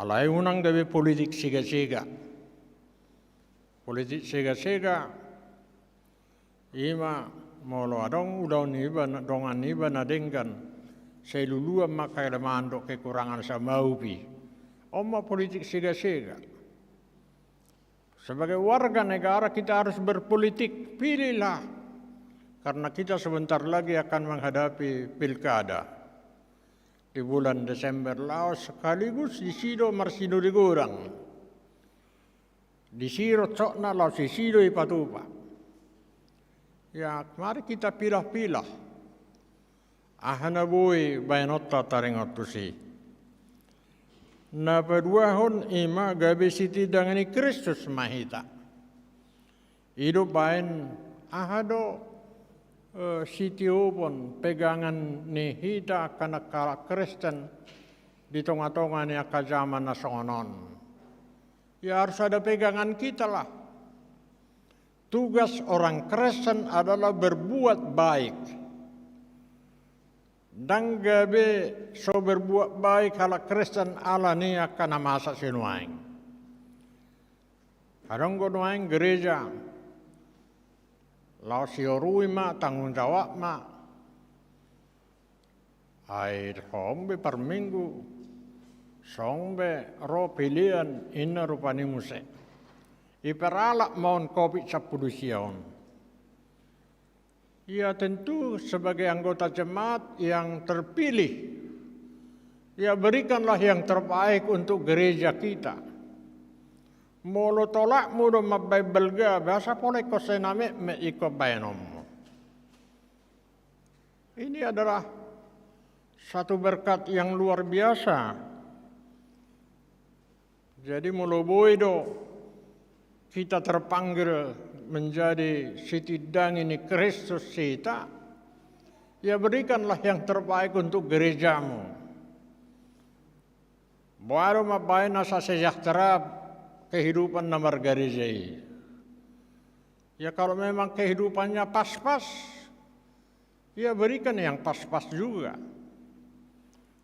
Alay unang gabi politik siga-siga. Politik siga-siga. Ima molo adong udaw niba dongan niba na denggan. Sa iluluan makailamando kekurangan sa maupi. Oma politik siga-siga. Sebagai warga negara kita harus berpolitik, pilihlah. Karena kita sebentar lagi akan menghadapi pilkada di bulan Desember laos, sekaligus di sido marsido digorang. Di siro cokna laos di sido ipatupa. Ya, mari kita pilah-pilah. Ahana bui bayanota taringotusi. Na paduahon ima gabi siti dangani Kristus mahita. Hidup bain ahado sitio pun pegangan ni hita kana kala Kristen di tonga-tonga ni akajaman na songonon. Ya harus ada pegangan kita lah. Tugas orang Kristen adalah berbuat baik. Dan gabe so berbuat baik kala Kristen ala ni akan masa sinuaing. Kadang nuaing gereja. Lau siorui ma tanggung jawab ma. Air hombe per minggu. Songbe ro pilihan ina rupani muse. Iperalak maun kopi 10 siaun. Ya tentu sebagai anggota jemaat yang terpilih. Ya berikanlah yang terbaik untuk gereja kita. Molo tolak mudo mabay belga bahasa pole ko sename me iko bayanom. Ini adalah satu berkat yang luar biasa. Jadi molo boido kita terpanggil menjadi sitidang ini Kristus kita. Ya berikanlah yang terbaik untuk gerejamu. Baru mabay nasa sejahtera kehidupan nomor garizai. Ya kalau memang kehidupannya pas-pas, ya berikan yang pas-pas juga.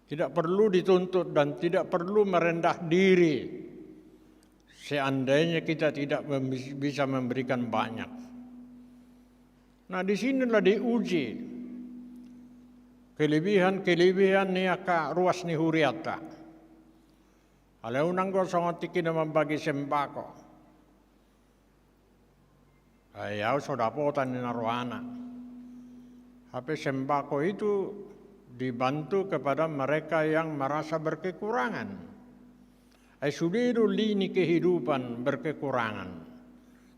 Tidak perlu dituntut dan tidak perlu merendah diri. Seandainya kita tidak bisa memberikan banyak. Nah di sinilah diuji kelebihan niaka ruas ni huriata. Kalau unang gosong tiki na membagi sembako. Ayaw sodapotan ni naruana. Tapi sembako itu dibantu kepada mereka yang merasa berkekurangan. Sudah lini kehidupan berkekurangan.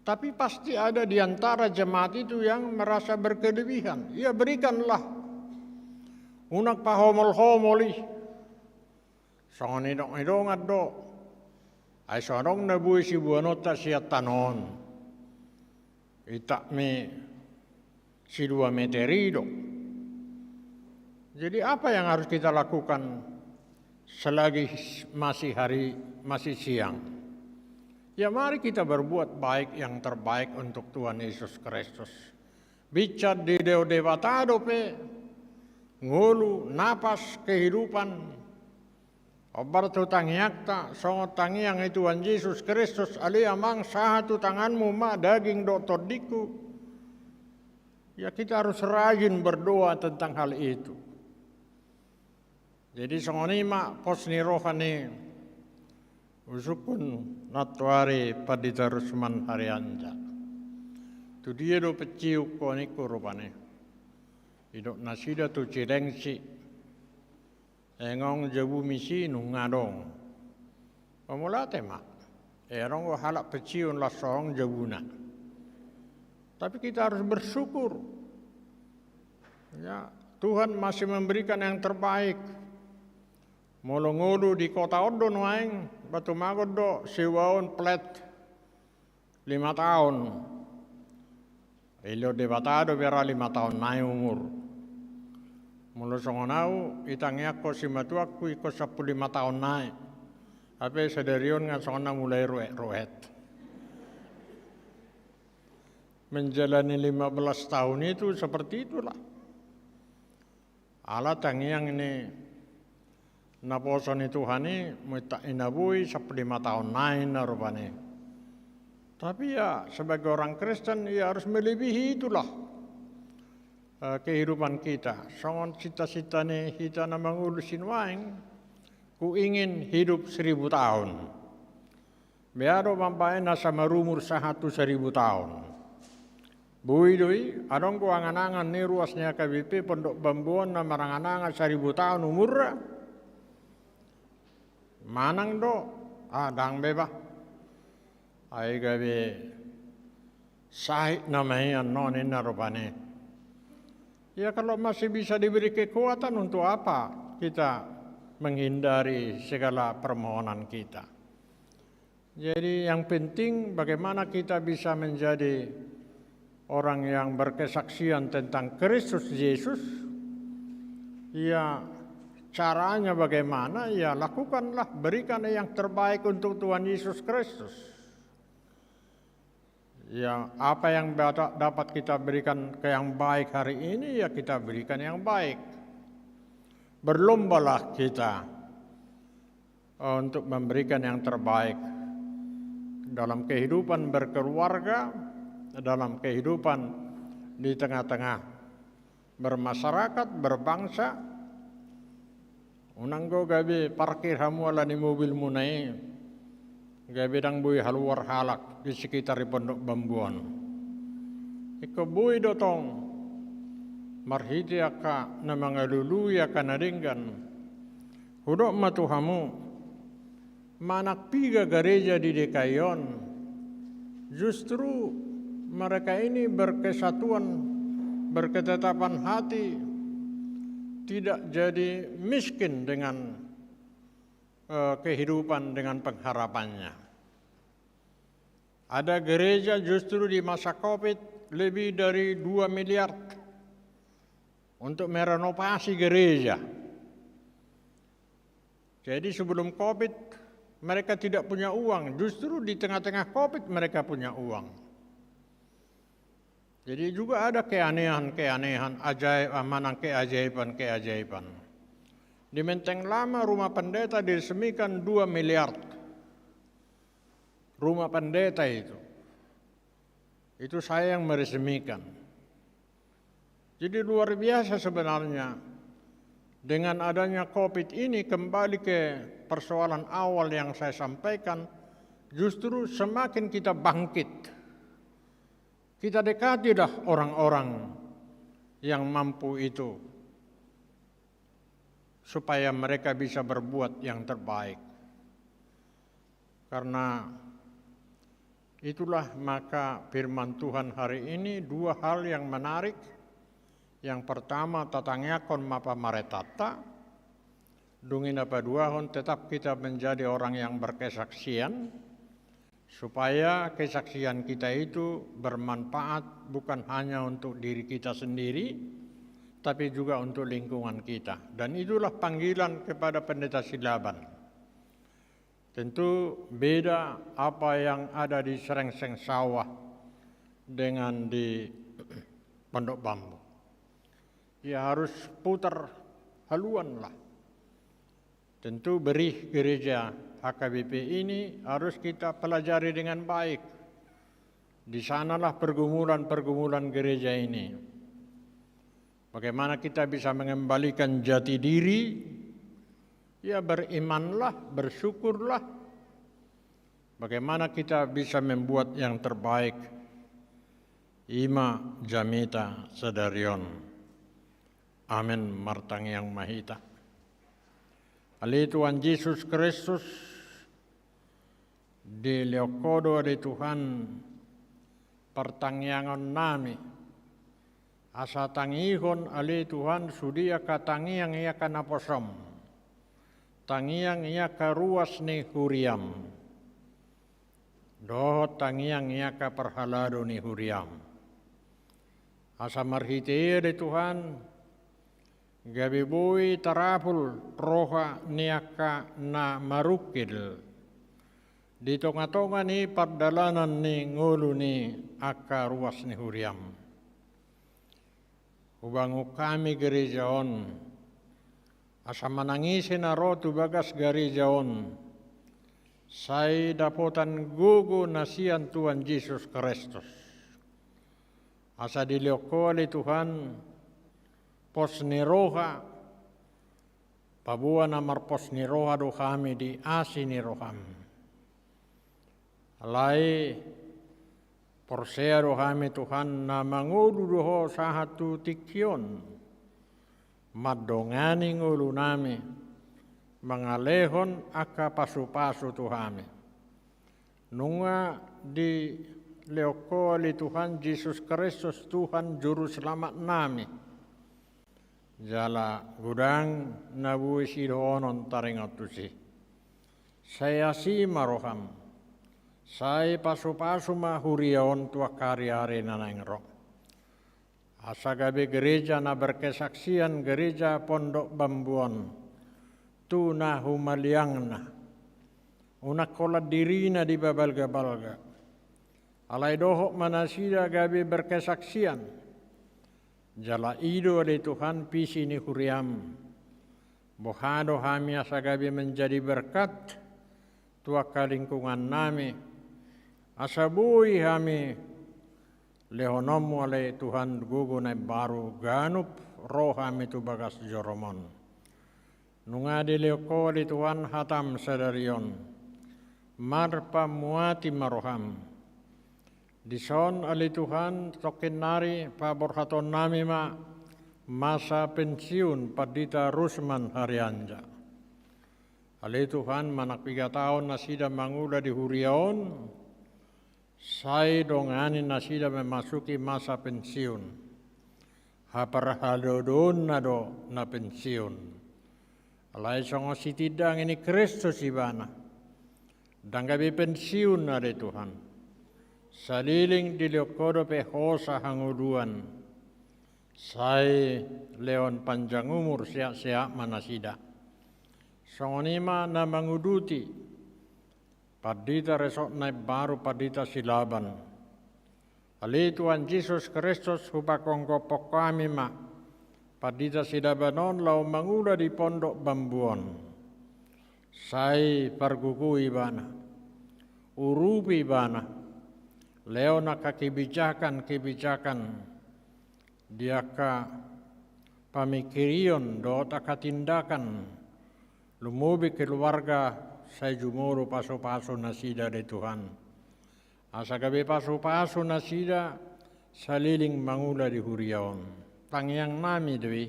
Tapi pasti ada di antara jemaat itu yang merasa berkelebihan. Ya berikanlah. Unak pahomol-homoli. Songon idong do. Ay sorong na buhay si buwanota siya tanon. Itak me si 2 meterido. Jadi apa yang harus kita lakukan selagi masih siang? Ya mari kita berbuat baik yang terbaik untuk Tuhan Yesus Kristus. Bicar di deo devatado pe. Ngulu napas kehidupan. Obar tu tangiakta, songot tangiang itu Tuhan Yesus Kristus, ali amang satu tanganmu ma daging dokter diku. Ya kita harus rajin berdoa tentang hal itu. Jadi songoni ma posni rohani usukun natwari padita rusman harianja. Tu dia do peciuk koniku rupane. Idok nasida tu cirengsi. Engong jabu misi nungadong. Pemula tema. Erong halak peciun lah sorong jabuna. Tapi kita harus bersyukur. Ya, Tuhan masih memberikan yang terbaik. Molongolu di kota Odo nuaing batu magodo siwaon plet 5 tahun. Ilo debatado bera 5 tahun naik umur. Mula songonau itangnya ko si matuak iko 15 tahun naik. Tapi sedarion nga songona mulai roet. Menjalani 15 tahun itu seperti itulah. Ala tangiang ini naposon itu hani muita inabui 15 tahun naik narupane. Tapi ya sebagai orang Kristen ya harus melebihi itulah. Kehidupan kita. Songon cita-cita ni kita na mangulusin waing, ku ingin hidup 1000 tahun. Biado mampai nasa marumur 100.000 tahun. Bui doi, adong ko angan-angan ni ruasnya KBP Pondok Bambuan na marangan-angan 1.000 tahun umurra. Manang do, dang beba. Ay gabi sahit namanya nonin na rupane. Ya kalau masih bisa diberi kekuatan untuk apa kita menghindari segala permohonan kita. Jadi yang penting bagaimana kita bisa menjadi orang yang berkesaksian tentang Kristus Yesus. Ya caranya bagaimana? Ya lakukanlah, berikan yang terbaik untuk Tuhan Yesus Kristus. Ya apa yang dapat kita berikan ke yang baik hari ini, ya kita berikan yang baik. Berlombalah kita untuk memberikan yang terbaik dalam kehidupan berkeluarga, dalam kehidupan di tengah-tengah bermasyarakat, berbangsa. Unanggo gabi parkir hamu ala ni mobil munai, gabi dang bui haluar halak di sekitar Pondok Bambuan. Iko bui dotong marhiti aka na mga lulu ya kanadinggan. Hudok matuhamu manak piga gereja di Dekayon, justru mereka ini berkesatuan, berketetapan hati, tidak jadi miskin dengan kehidupan, dengan pengharapannya. Ada gereja justru di masa COVID lebih dari 2 miliar untuk merenovasi gereja. Jadi sebelum COVID mereka tidak punya uang, justru di tengah-tengah COVID mereka punya uang. Jadi juga ada keanehan-keanehan, amanang keajaiban. Di Menteng Lama rumah pendeta diresmikan 2 miliar. Rumah pendeta itu saya yang meresmikan. Jadi luar biasa sebenarnya. Dengan adanya COVID ini kembali ke persoalan awal yang saya sampaikan, justru semakin kita bangkit. Kita dekatilah orang-orang yang mampu itu, supaya mereka bisa berbuat yang terbaik. Karena itulah maka firman Tuhan hari ini 2 hal yang menarik. Yang pertama tatangakon mapa maretata, dungin apa 2 hon tetap kita menjadi orang yang berkesaksian, supaya kesaksian kita itu bermanfaat bukan hanya untuk diri kita sendiri, tapi juga untuk lingkungan kita. Dan itulah panggilan kepada pendeta Silaban. Tentu beda apa yang ada di Serengseng Sawah dengan di Pondok Bambu. Ya harus putar haluan lah. Tentu beri gereja HKBP ini harus kita pelajari dengan baik. Di sanalah pergumulan-pergumulan gereja ini. Bagaimana kita bisa mengembalikan jati diri? Ya berimanlah, bersyukurlah. Bagaimana kita bisa membuat yang terbaik? Ima Jamita Sadarion. Amin martang yang mahita. Ali Tuhan Yesus Kristus di leokodo di Tuhan pertangyangan nami. Asa tangihon ali Tuhan sudia katangiang ia kanaposom. Tangiang ia karuas ni huriam. Doh tangiang ia kaperhalado ni huriam. Asa marhite di Tuhan gabi bui tarapul roha niaka na marukil. Di tonga-tonga ni pardalanan ni ngulu ni aka ruas ni huriam. Ubangu kami gerejaon. Asa manangisin na rotu bagas gerejaon. Say dapotan gugu nasian Tuhan Yesus Kristus. Asa diliokoli Tuhan pos niroha, pabuan amar pos niroha do kami di asi niroham. Alai porsea rohami Tuhan na mangudu doho sahatu tikyon madongani ngulu nami mangalehon aka pasu-pasu Tuhami. Nunga di leoko li Tuhan Yesus Kristus Tuhan Juru Selamat nami. Jala gudang nabui sidonon taringatusi. Saya si maroham. Saya pasu-pasu mahuriaon tua karya nanengro. Asagabe gereja na berkesaksian gereja Pondok Bambuon. Tu na humaliangna. Una kola dirina di babalga-balga. Alai dohok manasida gabe berkesaksian. Jala ido oleh Tuhan pisi ni huriam. Bohado hami asagabe menjadi berkat. Tua ka lingkungan nami. Asabui hami lehonomu oleh Tuhan gugunai baru ganup roh hami tu bagas joromon. Nungadi leoko oleh Tuhan hatam sadarion. Marpa muati maroham. Dison oleh Tuhan tokin nari paborhaton nami ma masa pensiun padita Rusman Harianja. Oleh Tuhan manak 3 tahun nasida mangula di huriaon. Saya dongani nasida memasuki masa pensiun. Haparhadodon nado na pensiun. Alai songo sitidang ini Kristus ibana. Danggabi pensiun ada Tuhan. Saliling diliokodo pehosa hanguduan. Saya leon panjang umur siak-siak manasida. Songonima na manguduti. Padita resok naik baru padita silaban. Ali Tuhan Yesus Kristus hubakongko pokami ma. Padita silabanon lau mangula di Pondok Bambuon. Sai parguku ibana. Urupi ibana. Leona kebijakan-kebijakan. Diaka pamikirion dota katindakan. Lumubi keluarga saya jumuru pasu-pasu nasida dari Tuhan. Asagabe pasu-pasu nasida saliling mangula di huriaon. Tangiang nami dewi.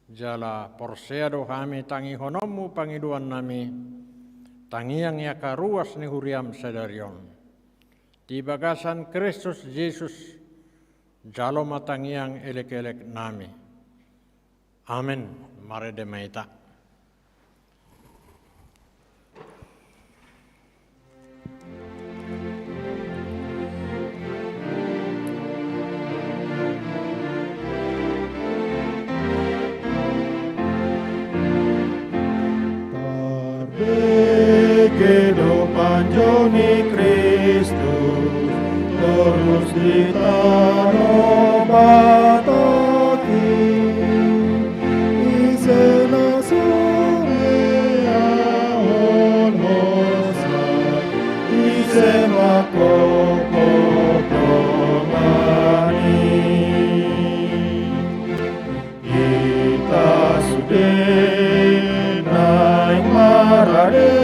Jala porseado kami tangi honomu pangiduan nami. Tangiang yaka ruas ni huriam sadarion. Di bagasan Kristus Yesus jalo matangiang elek-elek nami. Amin. Mare demaita. Panjoni Kristus terus ditanobatoki isena surea honosa isema kokotongani kita sudah naik marade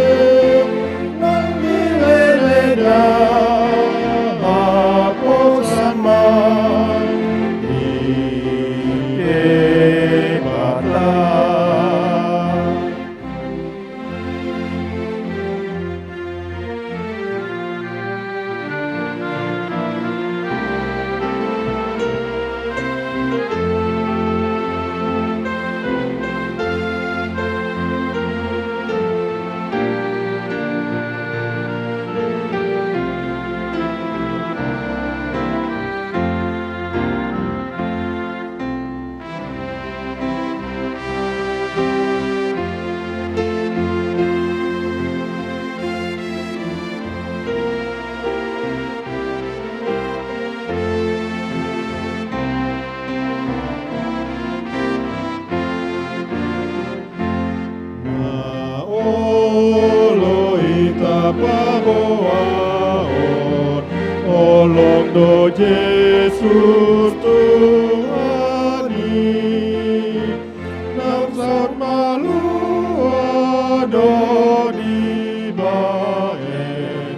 do Jesus Tuhani Namsat malu ado di bae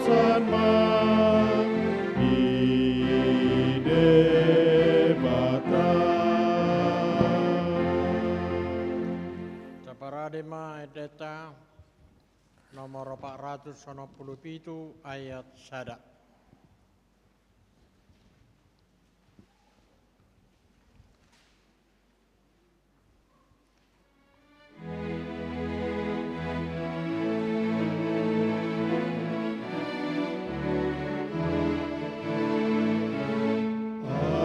sanma ide bata. Saparadema edeta nomor 497 ayat sada.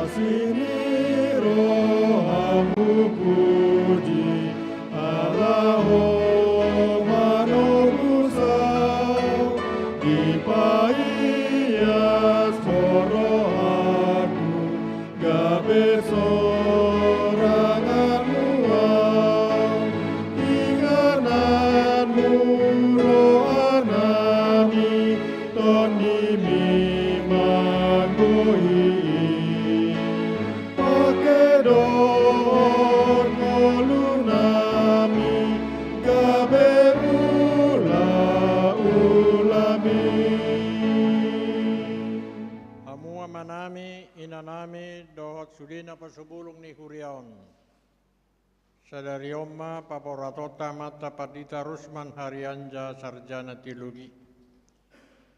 Asini rohamu puji Allah manogusau dipaias koro aku gabe soranganmu ingananmu rohanami toni mimagoi pakedon ngolunami gabe ulami. Hamua manami inanami dohot sudina pasubulung ni huriaon. Sadarioma paporatota mata padita Rusman Harianja sarjana teologi.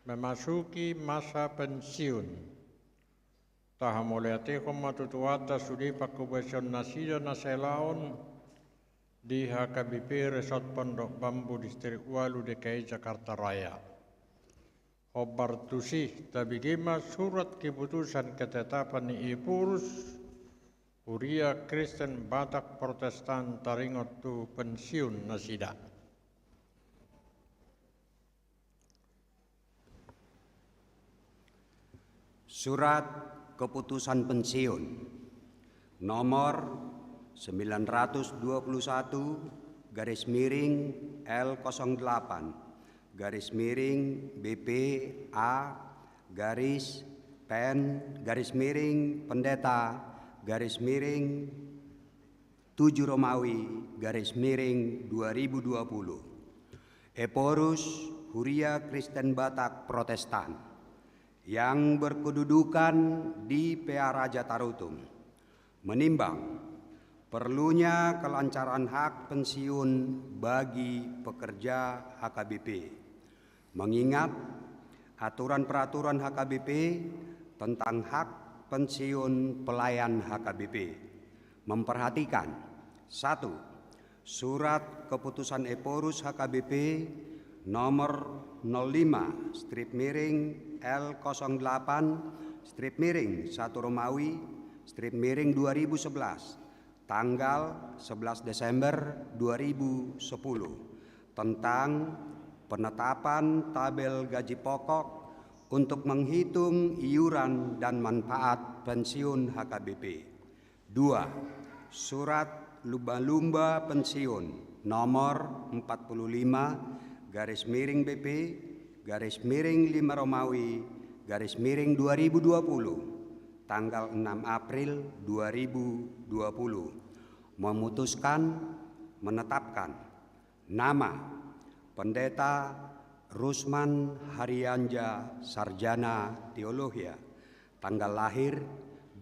Memasuki masa pensiun. Tahamoleatehom matutuata sudi pakubesion nasida naselaon di HKBP Resort Pondok Bambu Distrik Walu DKI Jakarta Raya. Hobar tusih tabigima surat keputusan ketetapan Ipurus Huria Kristen Batak Protestan Taringot tu pensiun nasida. Surat keputusan pensiun nomor 921 garis miring L08 garis miring BPA garis pen garis miring pendeta garis miring 7 Romawi garis miring 2020 Eporus Huria Kristen Batak Protestan yang berkedudukan di PA Raja Tarutung menimbang perlunya kelancaran hak pensiun bagi pekerja HKBP, mengingat aturan-peraturan HKBP tentang hak pensiun pelayan HKBP, memperhatikan 1. Surat keputusan Eporus HKBP nomor 05/L08/1 Romawi /2011 tanggal 11 Desember 2010 tentang penetapan tabel gaji pokok untuk menghitung iuran dan manfaat pensiun HKBP. 2. Surat lumba-lumba pensiun nomor 45/BP /5 Romawi /2020 tanggal 6 April 2020 memutuskan menetapkan nama Pendeta Rusman Harianja Sarjana Teologia, tanggal lahir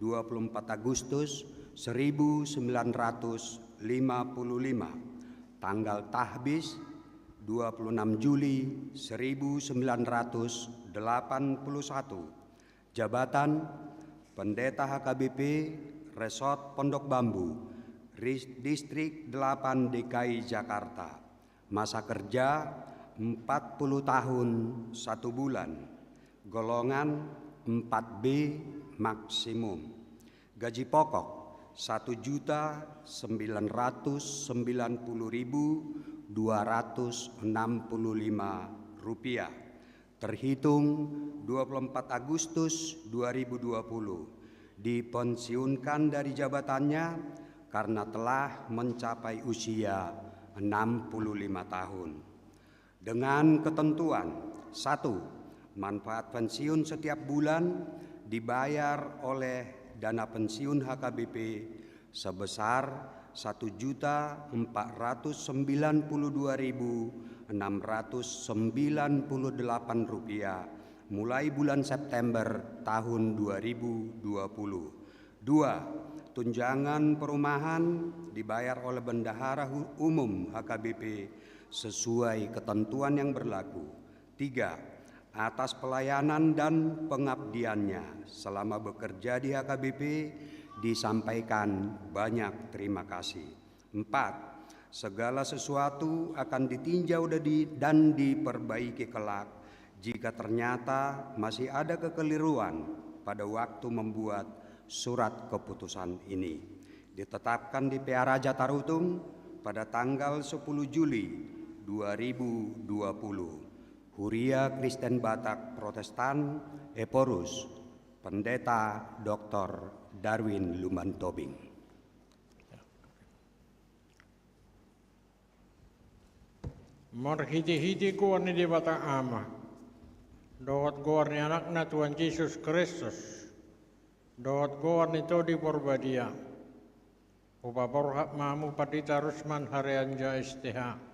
24 Agustus 1955, tanggal tahbis 26 Juli 1981, jabatan Pendeta HKBP Resort Pondok Bambu, Distrik 8 DKI Jakarta, masa kerja 40 tahun 1 bulan, golongan 4B maksimum, gaji pokok Rp1.990.265 terhitung 24 Agustus 2020 dipensiunkan dari jabatannya karena telah mencapai usia 65 tahun dengan ketentuan 1. Manfaat pensiun setiap bulan dibayar oleh dana pensiun HKBP sebesar Rp1.492.698 mulai bulan September tahun 2020. 2. Tunjangan perumahan dibayar oleh Bendahara Umum HKBP sesuai ketentuan yang berlaku. 3. Atas pelayanan dan pengabdiannya selama bekerja di HKBP disampaikan banyak terima kasih. 4. Segala sesuatu akan ditinjau dan diperbaiki kelak jika ternyata masih ada kekeliruan pada waktu membuat surat keputusan ini. Ditetapkan di PA Raja Tarutung pada tanggal 10 Juli 2020. Huria Kristen Batak Protestan Eporus, Pendeta Dr. Darwin Lumantobing. Marhiti-hiti ko ni di bata ama. Dawat goar ni anak na Tuhan Yesus Kristus. Dawat goar ni Todi Porbadia. Upaborhak mamu Padita Rusman Haryanja STH.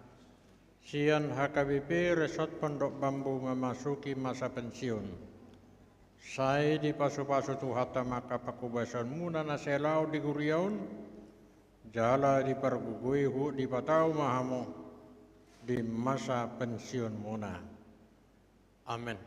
Sian HKBP Resort Pondok Bambu memasuki masa pensiun. Saya di pasu-pasu tuhata maka pakubasan muna na selau di guriaun. Jala di pergugui hu di patau mahamu di masa pensiun muna. Amin.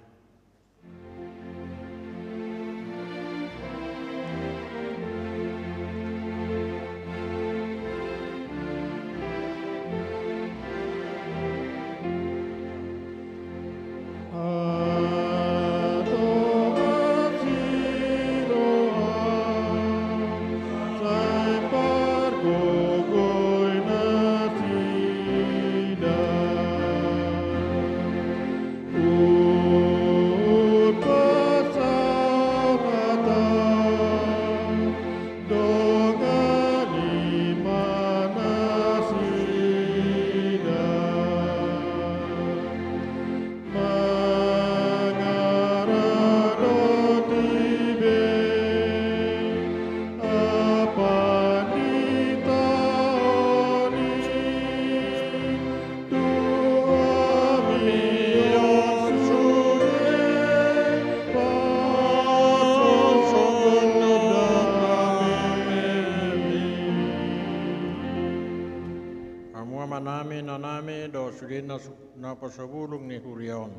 Na pasabulong ni Hurion.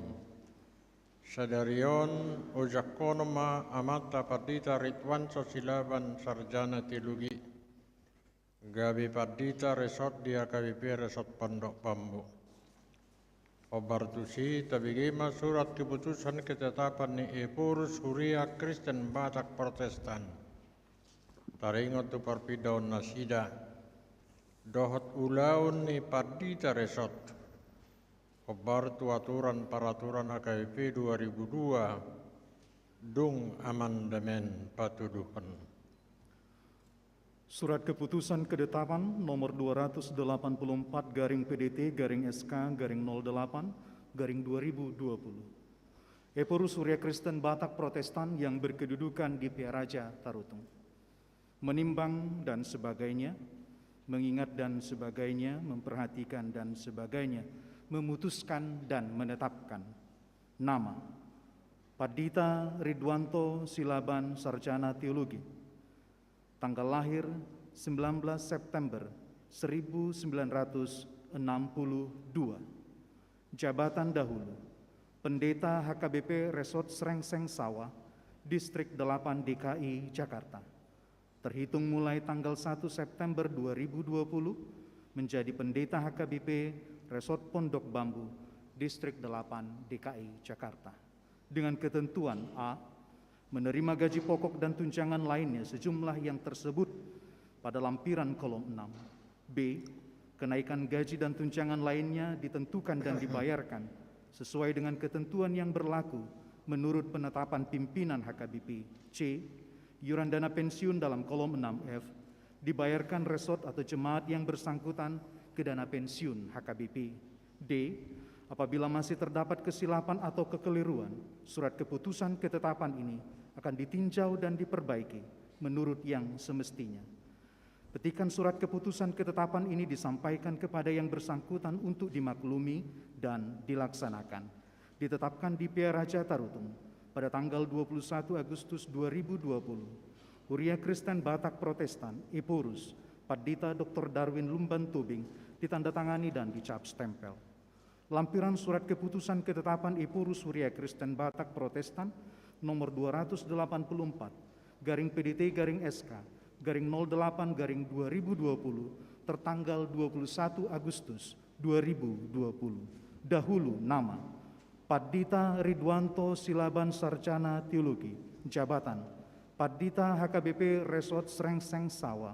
Sadarion Ojakonoma Amata Padita Ritwanso Silaban Sarjana Teologi. Gabi Padita Resort di HKBP Resort Pondok Bambu. Obartusi tabigima surat keputusan ketetapan ni Eporus Huria Kristen Batak Protestan. Taringot tu parpidaun nasida. Dohot ulaun ni Padita Resort. Obartu aturan peraturan HKBP 2002 dung amandemen patuduhan. Surat keputusan ketetapan nomor 284 garing PDT garing SK garing 08 garing 2020. Eporus Huria Kristen Batak Protestan yang berkedudukan di PA Raja Tarutung. Menimbang dan sebagainya, mengingat dan sebagainya, memperhatikan dan sebagainya, memutuskan dan menetapkan nama Padita Ridwanto Silaban Sarjana Teologi, tanggal lahir 19 September 1962, jabatan dahulu Pendeta HKBP Resort Srengseng Sawah, Distrik 8 DKI Jakarta, terhitung mulai tanggal 1 September 2020 menjadi Pendeta HKBP Resort Pondok Bambu, Distrik 8 DKI Jakarta. Dengan ketentuan A. Menerima gaji pokok dan tunjangan lainnya sejumlah yang tersebut pada lampiran kolom 6. B. Kenaikan gaji dan tunjangan lainnya ditentukan dan dibayarkan sesuai dengan ketentuan yang berlaku menurut penetapan pimpinan HKBP. C. Iuran dana pensiun dalam kolom 6F dibayarkan resort atau jemaat yang bersangkutan ke dana pensiun HKBP. D. Apabila masih terdapat kesilapan atau kekeliruan, surat keputusan ketetapan ini akan ditinjau dan diperbaiki menurut yang semestinya. Petikan surat keputusan ketetapan ini disampaikan kepada yang bersangkutan untuk dimaklumi dan dilaksanakan. ditetapkan di Pia Raja Tarutung pada tanggal 21 Agustus 2020. Huria Kristen Batak Protestan Eporus Padita Dr. Darwin Lumban Tobing ditandatangani dan dicap stempel. Lampiran surat keputusan ketetapan Eporus Huria Kristen Batak Protestan nomor 284 garing PDT garing SK garing 08 garing 2020 tertanggal 21 Agustus 2020. Dahulu nama Padita Ridwanto Silaban Sarjana Teologi. Jabatan Padita HKBP Resort Srengseng Sawah,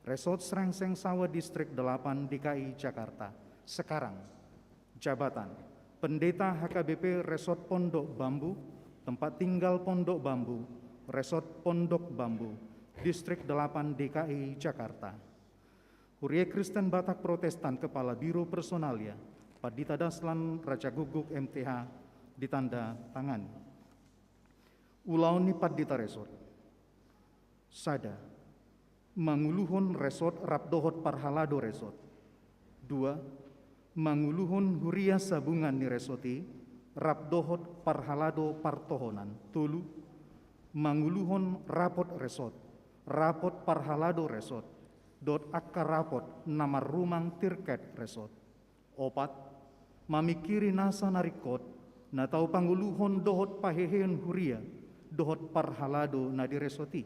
Resort Srengseng Sawah Distrik 8 DKI Jakarta. Sekarang jabatan Pendeta HKBP Resort Pondok Bambu, tempat tinggal Pondok Bambu, Resort Pondok Bambu, Distrik 8 DKI Jakarta. Huria Kristen Batak Protestan Kepala Biro Personalia Padita Daslan Raja Guguk MTH ditanda tangani. Ulauni Padita Resort Sada Manguluhun Resort Rabdohot Parhalado Resort. 2. Manguluhun Huria Sabungan ni Resoti Rabdohot Parhalado Partohonan. 3. Manguluhun Rapot Resort Rapot Parhalado Resort dot akka rapot nama rumang tirket resort. 4. Mamikiri nasa narikot na tau panguluhon dohot paheheon huria dohot parhalado na di resoti.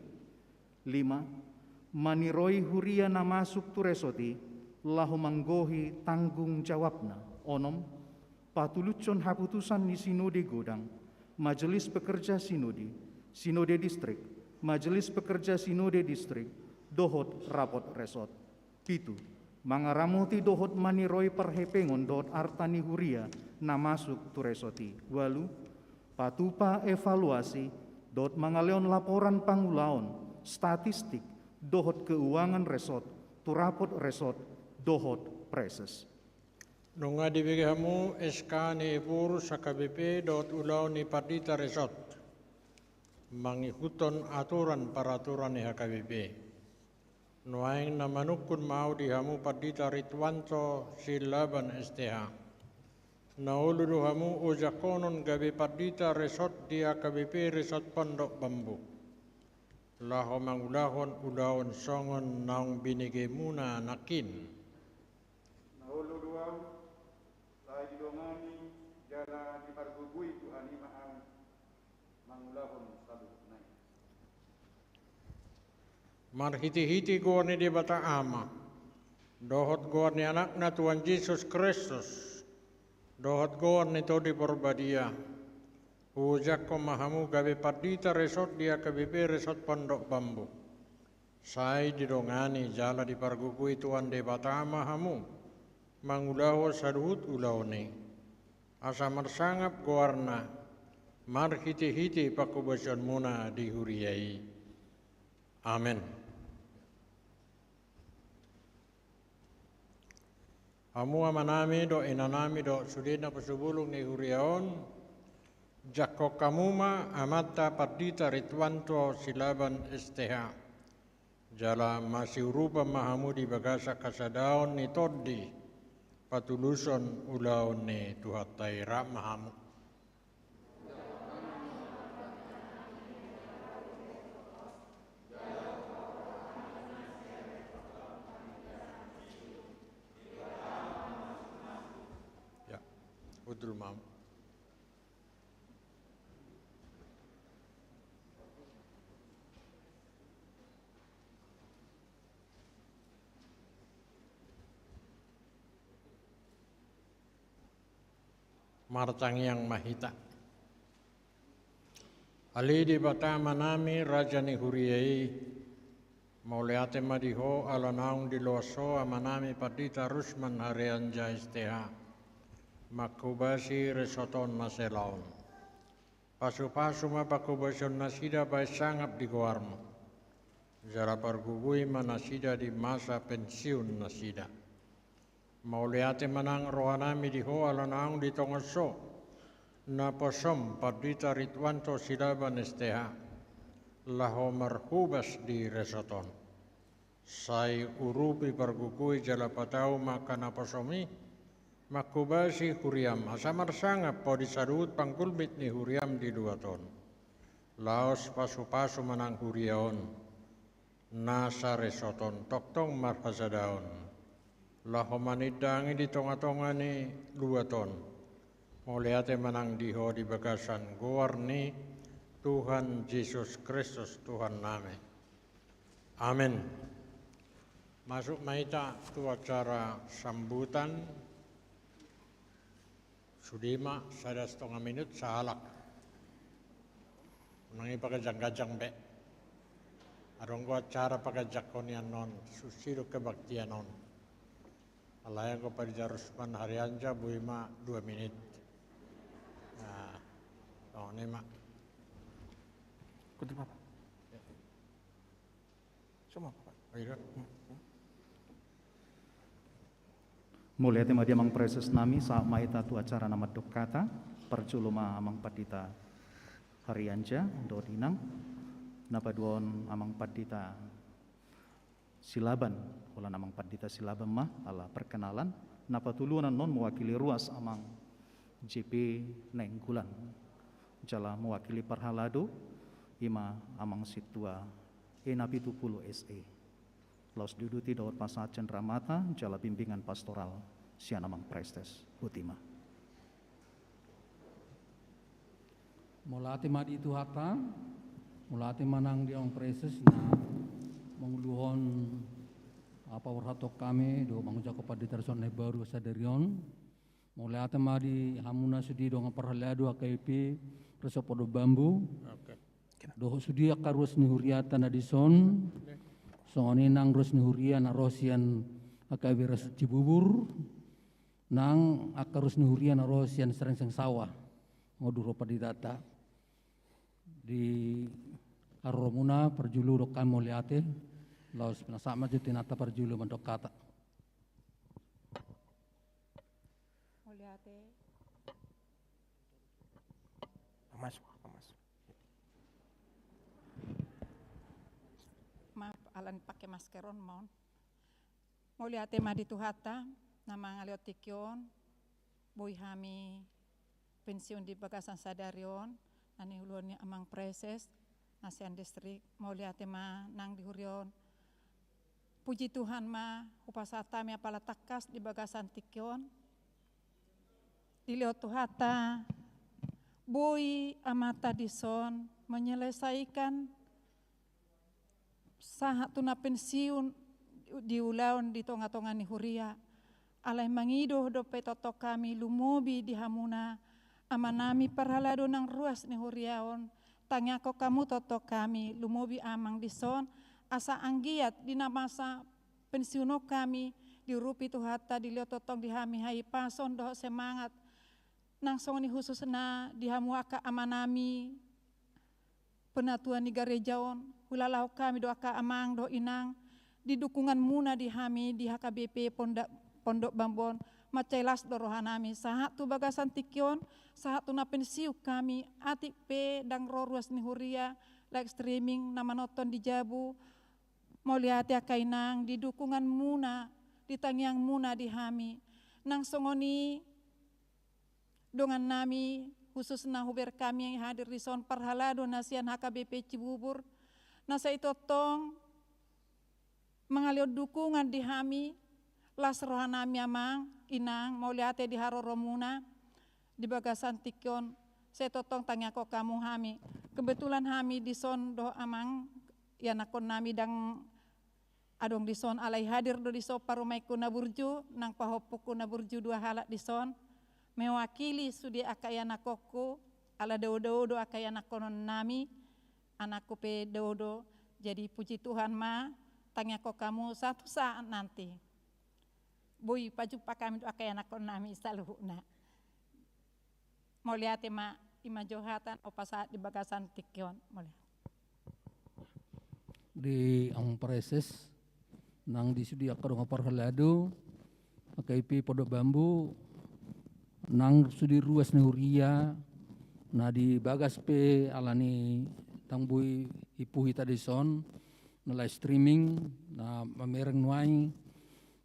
5. Maniroi huria na masuk tu resoti lahu manggohi tanggung jawabna. 6. Patulucon haputusan ni sinode godang, majelis pekerja sinode, sinode distrik, majelis pekerja sinode distrik, dohot rapot resort. 7. Mangaramuti dohot maniroi perhepengon dohot artani huria na masuk tu resoti. 8. Patupa evaluasi dohot mangaleon laporan pangulaon statistik dohot keuangan resort tu rapot resort dohot preses. Nunga dibigamu SK ni Eporus HKBP dohot ulau ni Padita Resort mengikuton aturan peraturan ni HKBP. Nuaing na manukun mau dihamu Padita Ridwanto Silaban STH. Nauludu hamu ujakonon gabi Padita Resort di HKBP Resort Pondok Bambu. Laho mangulahon ulaon songon naung binige muna nakin. Nauludu hamu lagi dongani jala di pargugui Tuhan imaham mangulahon sabu. Marhiti-hiti gorni di bata ama, dohot gorni anak na Tuhan Yesus Kristus, dohot gorni to di porbadia, ujak ko mahamu gabe Padita Resort dia KBP Resort Pondok Bambu. Sai didongani jala di pargugui Tuhan di bata ama hamu, mangulawo saduhut ulaone, asa marsangap gorna, marhiti-hiti pakubasan muna dihuriai. Amin. Amu amanami do inanami do sudena pasubulung ni huriaon jakko kamuma amata Padita Ridwanto Silaban STH jala masih rupa mahamudi bagasa kasadaon ni toddi patuluson ulaon ni tuhatai mahamu. Udul mam. Martang yang mahita. Ali di bata manami raja ni huriai mauleate madiho ala naung di loso amanami Padita Rusman Harianja STH. Makubasi resoton maselaon. Pasu-pasu mapakubasion nasida bay sangap di goarmo. Jara pargugui manasida di masa pensiun nasida. Mauleate manang rohanami di ho alanaang di tongoso. Na posom Padita Ridwanto Silaban STH. Laho marhubas di resoton. Sai urupi pargugui jala patau makana posomi. makubasi huriam asamar sanga po disarut pangkulbit ni huriam di 2 ton. Laos pasu-pasu manang huriaon. Nasa resoton toktong marhasadaon. Lahomanidang di tonga-tonga ni 2 ton. Muliate manang diho di bagasan guarni Tuhan Yesus Kristus Tuhan nami. Amin. Masuk maita tu acara sambutan. Sudima sada 1/2 minit sahalak. Menangi pagajang-gajang be. Arong ko acara pagajakonian non susido kebaktian non. Alaya ko parijarusman harianja buima 2 menit. Nah, ini mak. Kudu Bapak. Semua Bapak. Ayo. Mulia tema dia mang preses nami saat maita tu acara nama dokata perculuma amang padita harianja do dinang napa duon amang padita silaban ulan amang padita silaban mah ala perkenalan napa tulunan non mewakili ruas amang JP Nenggulan jala mewakili Parhalado ima amang situa enapi 20 SE Laos duduti daur pasat cenderamata jala bimbingan pastoral sian amang prestes Butima. Mulati madi itu hata, mulati manang di amang preses na menguluhon apa warhatok kami do manguja kepada terson baru sadarion. Mulati madi hamuna sudi do ngaparhalado AKP resopodo bambu. Do sudi akarus ni huriatan adison. Songoni nang ros ni hurian arosian AKP res Cibubur. Nang akarus ni hurian arosian Serengseng Sawah. Ngoduro padidata di aromuna perjulu rokan moliate laos penasama jutinata perjulu mendokata moliate Mas. maaf alan pakai maskeron mon moliate madi tuhata nama ngaliotikyon boy hami pensiun di Bagasan Sadarion nani uluan amang preses nasian distrik mau lihat ma nang di hurion puji Tuhan ma upasata mi apala takas di Bagasan Tikyon dilihat tuhata boy amata dison menyelesaikan sahat tuna pensiun di ulaun di tonga-tonga ni huria alai mangido do petoto kami lumobi di hamuna amanami parhalado nang ruas ni huriaon tangako kamu toto kami lumobi amang dison asa anggiat di namasa pensiuno kami di rupi tuhata di liototong di hami hai pason doh semangat nang songoni khusus na di hamu aka amanami penatuan ni garejaon hulalau kami do aka amang do inang di dukungan muna di hami di HKBP Pondok Bambon macailas dorohanami sahat tu Bagasan Tikyon sahat tu na pensiu kami atik pe dang roruas ni huria live streaming nama nonton di Jabu mau lihat ya kainang di dukungan muna di tangiang muna di hami nang songoni dongan nami khusus na huber kami yang hadir di son Parhalado nasian HKBP Cibubur nasa itu tong mengalir dukungan di hami las rohanami amang inang mau lihat di Haroromuna di Bagasan Tikyon saya totong tanya kok kamu hami kebetulan hami di son do amang ya nakon nami dang adong di son alai hadir do di so parumaiku naburju nang pahopuku naburju 2 halak di son mewakili sudi akaya nakokku ala do akaya nakonon nami anakku pe do jadi puji Tuhan ma tanya kok kamu satu saat nanti boy pajumpa kami doa kaya nakon nami saluhuna mau lihat ima johatan opa saat di Bagasan Tikyon mau lihat di amang preses nang di sudi akadong Parhalado AKP Pondok Bambu nang sudi ruas ni huria na di bagas pe alani tangbui ipuhi tadi son na live streaming na mamereng nuai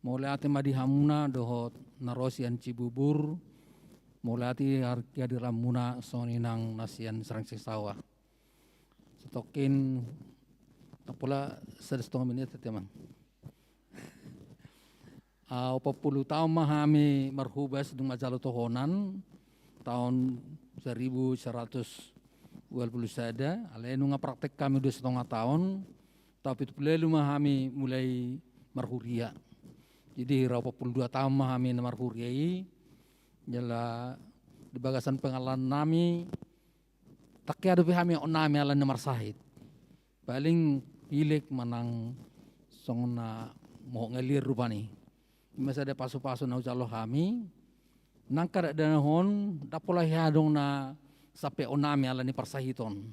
mau lihat ma di hamuna dohot narosian Cibubur mulati harga diramuna soninang nasian Srengseng Sawah. Stokin pula 1,5 menit teman. 40 tahun mahami marhubas dung majalo tohonan tahun 1120 sada. Alenu nga praktek kami 2,5 tahun. Tapi itu pula mahami mulai marhuria. Jadi 42 tahun mahami na marhuriai. Jala di bagasan pengalaman nami tak ada pihami onami ala na marsahid. Paling hilik manang songna mo ngalir rupani. Masa ada pasu-pasu na ujalo kami. Nangkar danahon dapolah hadong na sampai onami ala ni parsahiton.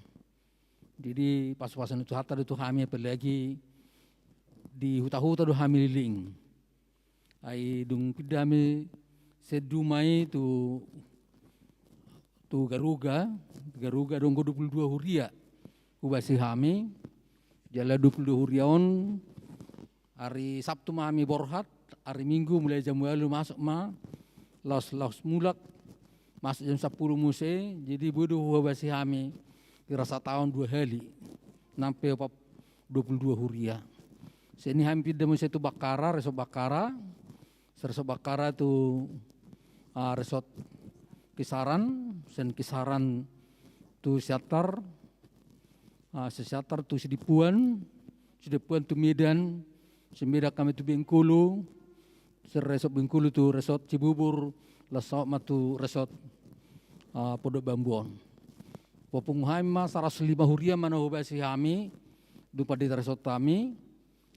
Jadi pasu-pasu itu hatta itu kami apalagi di huta-huta do kami liling. Ai dung pidami sedumai tu garuga dong 22 huria ubasi kami jala 22 huriaon hari Sabtu kami borhat hari Minggu mulai jam 8 masuk laos mulak masuk jam 10 muse jadi bodoh ubasi kami dirasa tahun 2 hari sampai 22 huria sini hampir demo itu bakara resop bakara tu resort kisaran tu siatar tu Sidipuan tu Medan semida kami tu Bengkulu resort Bengkulu tu resort Cibubur lasau matu resort Pondok Bambuon popung haima 105 huria mana hubasi kami dupa di resort kami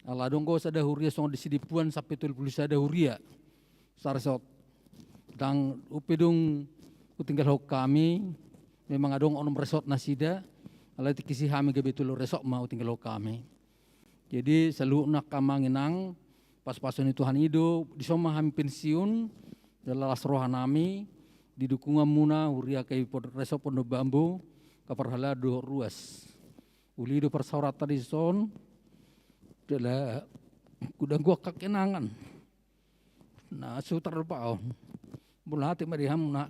ala donggo sada huria song di Sidipuan sampai 20 sada huria saresot dang upedung utinggal hok kami memang adong onom resort nasida ala tikisi kami gebetul resort mau tinggal hok kami jadi selalu nak kamanginang pas-pasun Tuhan ido di soma kami pensiun dalam rohanami di dukungan muna huria kai resort Pondok Bambu kaparhala do ruas uli do persauratan di son dala kuda gua kakenangan na sutar paon mula hati mariham na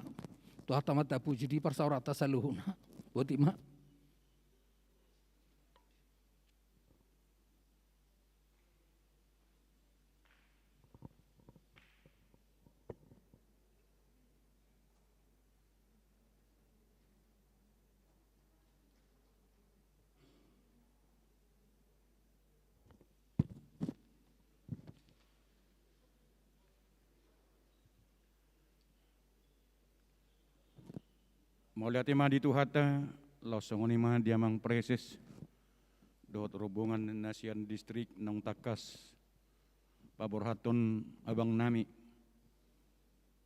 tu hata mata puji di persaurata saluhuna buati ma Maulia tema di tuhata, lausongoni mah diamang preses, dot rombongan nasian distrik nong takas, paborhaton abang nami,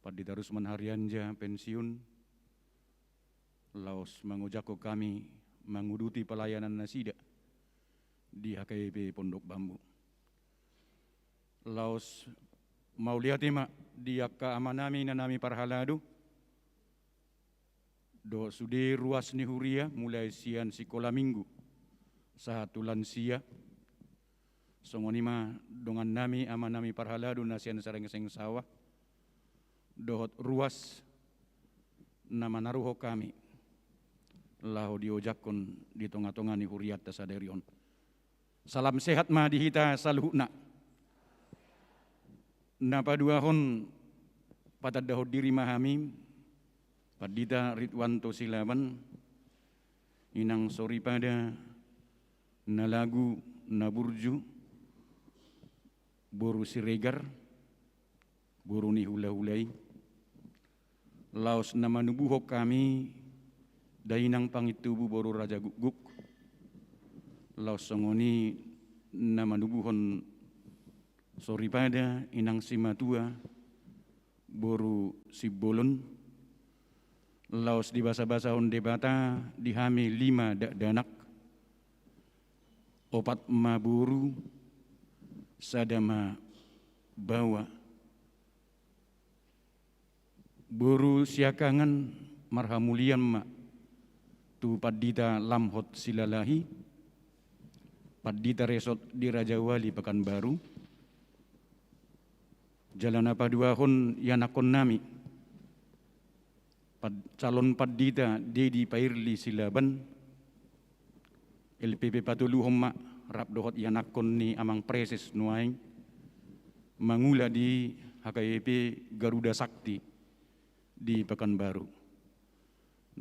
paditarus manharianja pensiun, laos mangujako kami menguduti pelayanan nasida di HKBP Pondok Bambu. Laos maulia tema dia keamanami nanami parhaladu, do sude ruas ni huria mulai sian sikola minggu satu lansia songonima dongan nami ama nami parhaladu nasian Srengseng Sawah dohot ruas nama naruho kami lahu diojakon di tonga-tonga ni huriat tasaderion salam sehat ma dihita salhuna napa duahon patad dahod diri mahami Padita Ridwanto Silaban, inang sori pada nalagu naburju, boru siregar, boru ni hula-hulai, laos nama nubuhok kami, dainang pangitubu boru Raja Guguk, laos songoni nama nubuhon sori pada inang simatua, boru sibolon, laos di basa-basa on debata dihami 5 danak opat maburu sadama bawa buru siakangan marhamulian ma tu padita lamhot silalahi padita resort di Raja Wali Pekanbaru Jalan apa dua hon yanakon nami. Calon padita Dedi Pairli Silaban. LPP Patulu Homma rap dohot yanakon ni amang preses nuaing. Mangula di HKBP Garuda Sakti di Pekanbaru.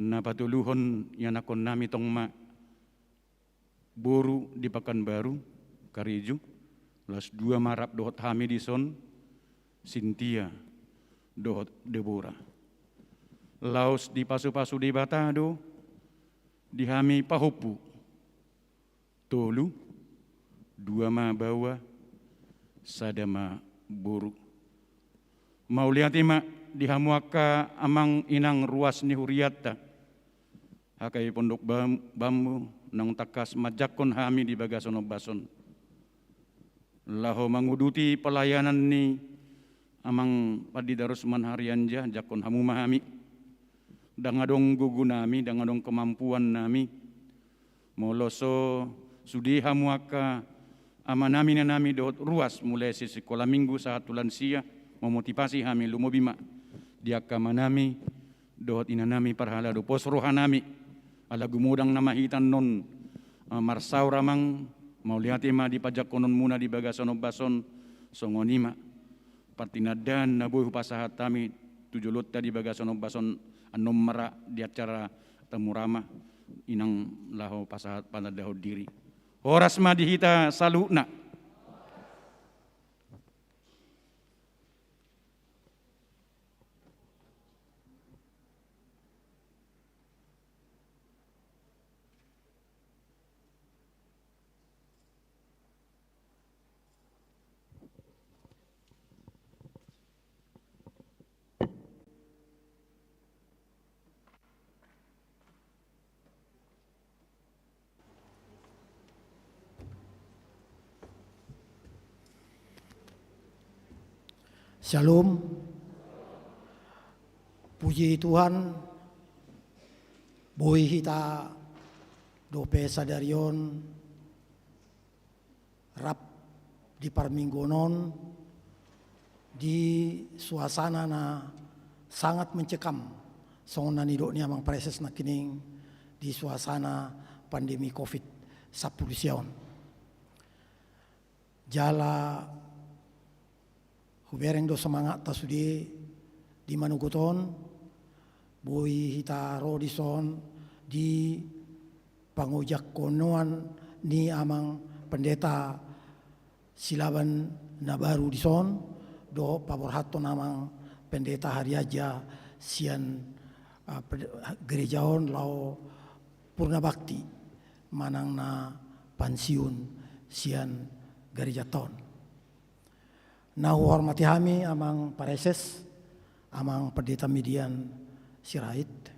Na patuluhon yanakon nami tong ma boru di Pekanbaru, Kariju, las 2 marap dohot Hamidison, Cynthia dohot Deborah. Laos di pasu-pasu di Batado, di Hami Pahopu, Tolu, 2 ma bawa, sadama boru. Mau lihat ima di Hamuaka amang inang ruas ni Huriata. Hakai pondok bambu nang takas majakon hami di Bagasono Bason. Laho manguduti pelayanan ni amang padi darusman harianja jakon hamu mahami. Dangadong gugu nami, dangadong kemampuan nami. Moloso sudi Hamuaka amanami na nami dohot ruas mulai sisi sekolah minggu saat lansia memotivasi kami lumobima diaka manami dohot inanami parhala do pos rohanami ala gumudang nama hitan non marsau ramang mau lihat ima di pajak konon muna di Bagasono Bason songonima partinadan nabuh pasahat kami 7 lotta di Bagasono Bason anom mara di acara temu ramah inang laho pasahat panadaho diri horas ma dihita saluna. Shalom. Puji Tuhan. Boy hita dope sadarion rap di parminggonon di suasana na sangat mencekam songon nanido ni amang preses na kining di suasana pandemi COVID-19. Jala hubereng do semangat tasudi di manuguton boy hita rodison di pangujak konoan ni amang pendeta Silaban na baru dison do paborhato namang pendeta hariaja sian gerejaon lao purna bakti manang na pensiun sian gereja ton. Nah hormati kami amang pareses, amang pendeta median sirait,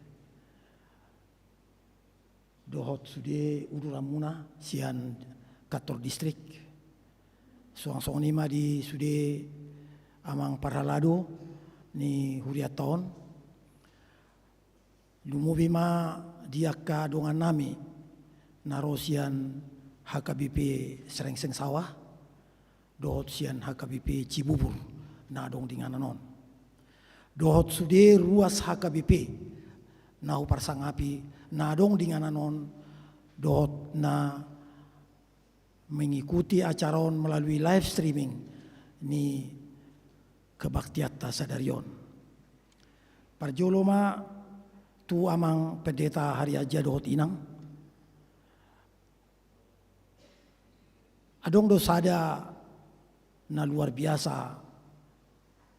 dohot sude uduramuna sian kantor distrik, soang nima di sude amang parhalado ni huriaton, lumubima diaka dongan nami narosian HKBP Serengseng Sawah. Dohot sian HKBP Cibubur na dong dingananon. Dohot sude ruas HKBP na parsangapi na dong dingananon dohot na mengikuti acaron melalui live streaming ni kebaktiata sadarion. Parjoloma tu amang pendeta hariaja dohot inang. Adong dosada na luar biasa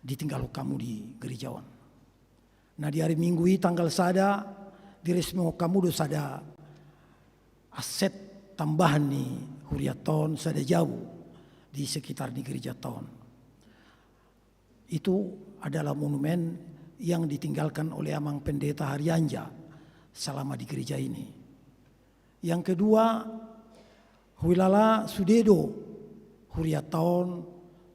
ditinggal kamu di gerejawan. Nah di hari Minggu ini tanggal sada di resmi kamu do sada aset tambahan nih huriaton sada jauh di sekitar di gereja ton. Itu adalah monumen yang ditinggalkan oleh amang pendeta harianja selama di gereja ini. Yang kedua, huilala sudedo huriaton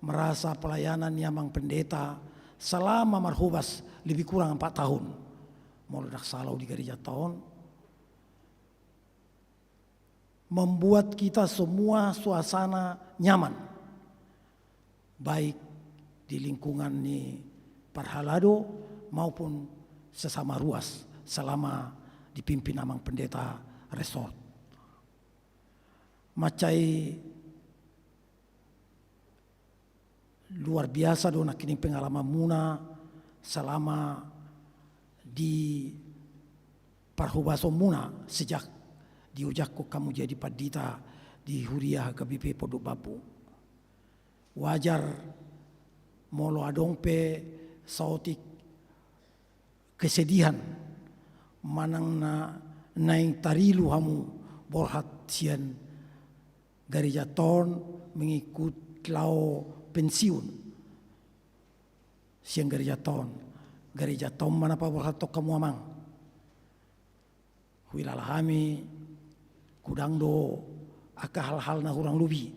merasa pelayanan Yamang pendeta selama marhubas lebih kurang 4 tahun. Meledak salau di gereja tahun. Membuat kita semua suasana nyaman. Baik di lingkungan ni Parhalado maupun sesama ruas selama dipimpin Amang Pendeta Resort. Macai luar biasa dona kini pengalaman muna selama di Parhubaso muna sejak diujakku kamu jadi padita di Huria HKBP Pondok Bambu. Wajar molo adongpe sautik kesedihan manang na naing tarilu hamu borhat sian gereja ton mengikut lau pensiun siang gereja ton mana pa borhat tok kamu amang huilalahami kudang do aka hal-hal na hurang lubi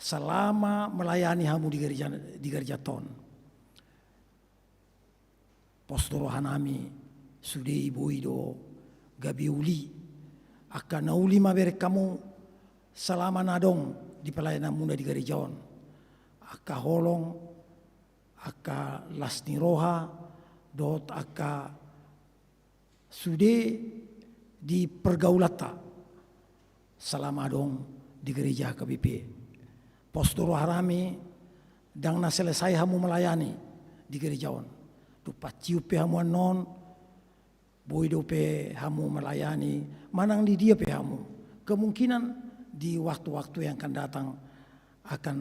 selama melayani hamu di gereja ton. Postoro hanami sudei boido gabi uli akan nauli maberek kamu selama nadong di pelayanan muda di gerejaon aka holong aka lasni roha dot aka sude di pergaulata selama dong di gereja KBP postoro harami dang na selesai hamu melayani di gerejaon tu paciu pe hamu non boido pe hamu melayani manang di dia pe hamu kemungkinan di waktu-waktu yang akan datang akan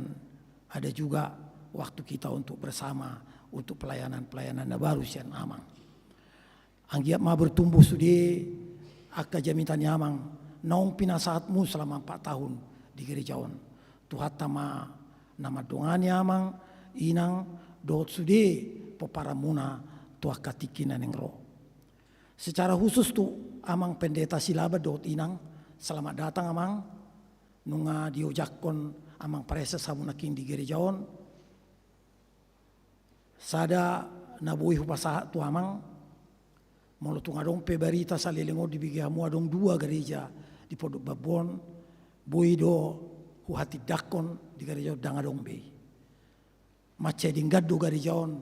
ada juga waktu kita untuk bersama untuk pelayanan-pelayanan baru sian amang anggiat ma bertumbuh sudi aka jamitan amang naung pinasaatmu selama 4 tahun di gerejaon Tuhatta ma nama dongani amang inang dot sude peparamuna tua katikinan yang roh. Secara khusus tu amang pendeta silaba dot inang selamat datang amang nunga diojakon amang presa samunakin di gerejaon sada nabui hupasa tu amang molo tunga dong pe berita salilengo di bigamu adong 2 gereja di Pondok Babon boido hati dakon di gereja dangadong be mace dinggadu gerejaon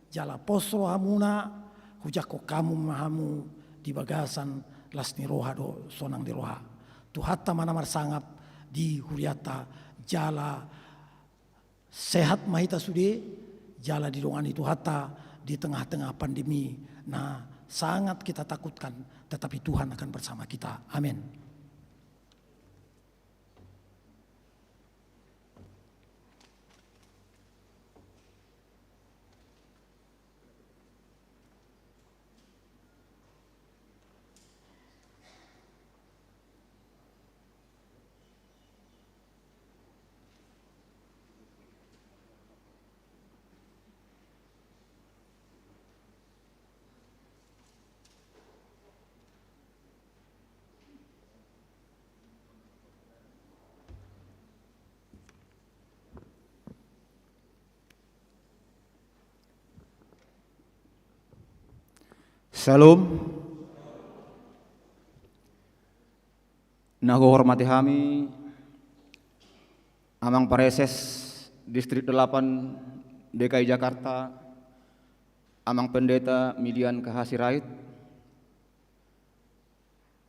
jala posro hamuna hujako kamu mahamu di bagasan lasni roha do sonang di roha tu hatta mana marsangap di huriata jala sehat mahita sude jala di dongani tu hatta di tengah-tengah pandemi nah sangat kita takutkan tetapi Tuhan akan bersama kita amin. Salam. Nago hormati kami Amang Pareses Distrik 8 DKI Jakarta Amang Pendeta Milian Kahasirait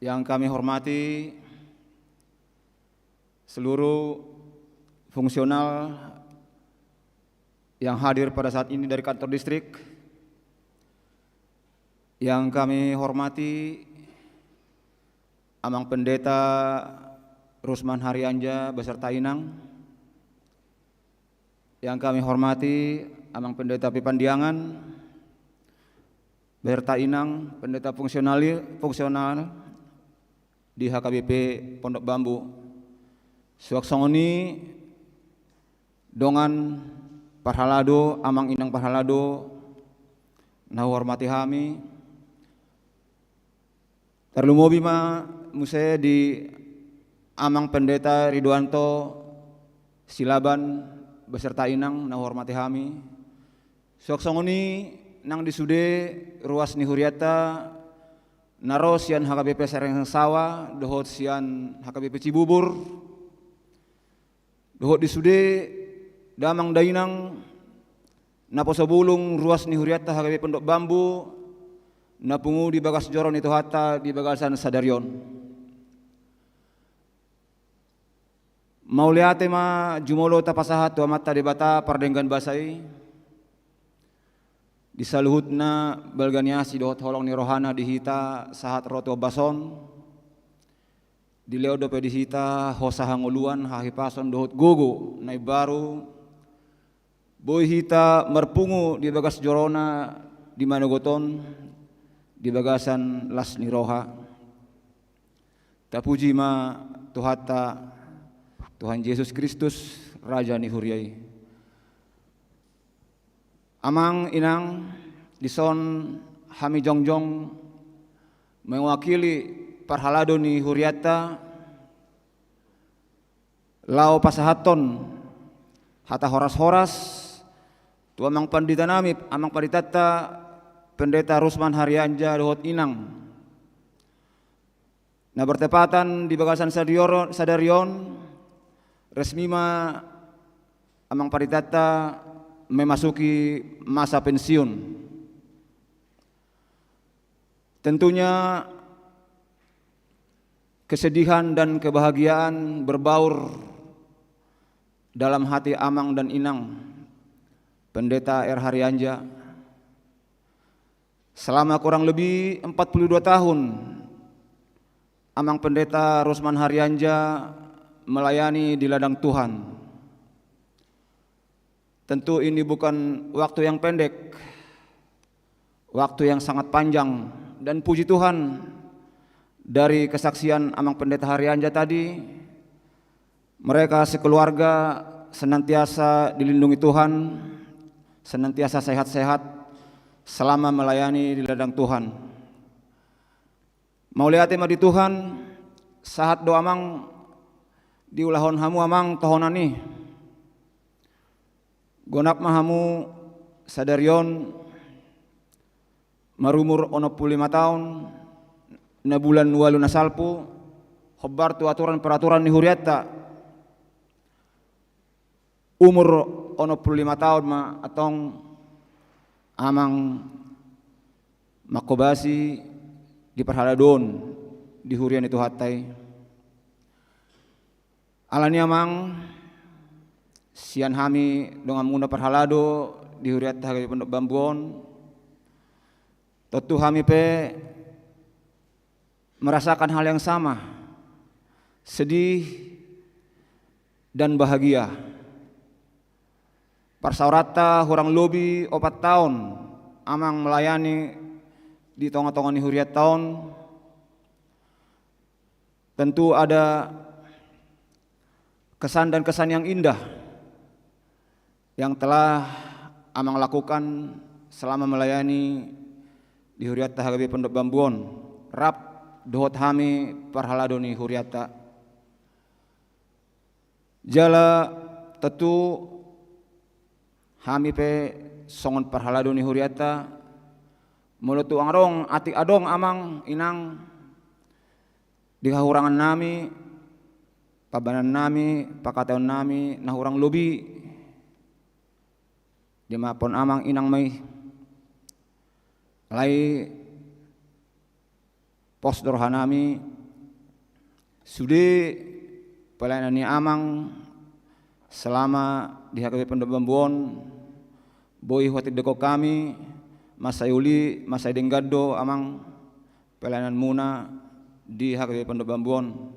yang kami hormati seluruh fungsional yang hadir pada saat ini dari kantor distrik, yang kami hormati Amang Pendeta Rusman Haryanja beserta Inang, yang kami hormati Amang Pendeta Pipandiangan beserta Inang, pendeta fungsional di HKBP Pondok Bambu. Suaksongoni dongan Parhalado, Amang Inang Parhalado, nah hormati kami. Terlumobi ma muse di Amang Pendeta Ridwanto Silaban beserta Inang na hormati kami. Suaksongoni nang disude ruas ni Huriata naro sian HKBP Sereng Sawa dohot sian HKBP Cibubur dohot disude damang dainang naposo bulung ruas ni huriata hagabe pondok bambu napungu di bagas joron itu hatta di bagasan sadarion. Mauliate ma jumolo tapasahat tua mata debata pardenggan basai di saluhutna balganiasi dohot holong ni rohana dihita sahat roto bason di leo dope dihita hosa hanguluan hahipason dohot gogo nai baru boy hita merpungu di bagas jorona di manogoton di bagasan las ni roha tapuji ma tuhata Tuhan Yesus Kristus Raja ni huriai. Amang inang dison hami jongjong mewakili parhalado ni huriata lao pasahaton hata horas-horas tu amang pandita nami amang panditata pendeta Rusman Haryanja dohot inang na bertepatan di bagasan sadarion resmi ma amang panditata memasuki masa pensiun. Tentunya kesedihan dan kebahagiaan berbaur dalam hati amang dan inang pendeta R. Haryanja. Selama kurang lebih 42 tahun amang pendeta Rusman Haryanja melayani di ladang Tuhan. Tentu ini bukan waktu yang pendek, waktu yang sangat panjang, dan puji Tuhan dari kesaksian amang pendeta Haryanja tadi, mereka sekeluarga senantiasa dilindungi Tuhan, senantiasa sehat-sehat selama melayani di ladang Tuhan. Mau lihat tema di Tuhan, saat doa amang diulahon hamu amang tohonani. Gonap mahamu sadarion marumur 65 tahun na bulan walu na salpo hobar tu aturan peraturan ni huriata umur 65 tahun ma atong amang makobasi di perhaladon di hurian itu hatai alani amang sian hami dengan menguna perhalado di huriat hagabe pondok bambuon tentu hami pe merasakan hal yang sama, sedih dan bahagia. Parsaurata hurang lobi 4 tahun amang melayani di tonga-tonga ni huriat tahun, tentu ada kesan dan kesan yang indah yang telah amang lakukan selama melayani di huriata hagabe pondok bambuon rap dohot hami parhaladoni huriata jala tentu hami pe songon parhaladoni huriata mulutu angrong ati adong amang inang di kahurangan nami pabanan nami pakateon nami nahurang lobi di mapon amang inang may lai pos dorhanami sudi pelayanan ni amang selama di hagabe pondok bambuon boy hoti deko kami masayuli masay denggado amang pelayanan muna di hagabe pondok bambuon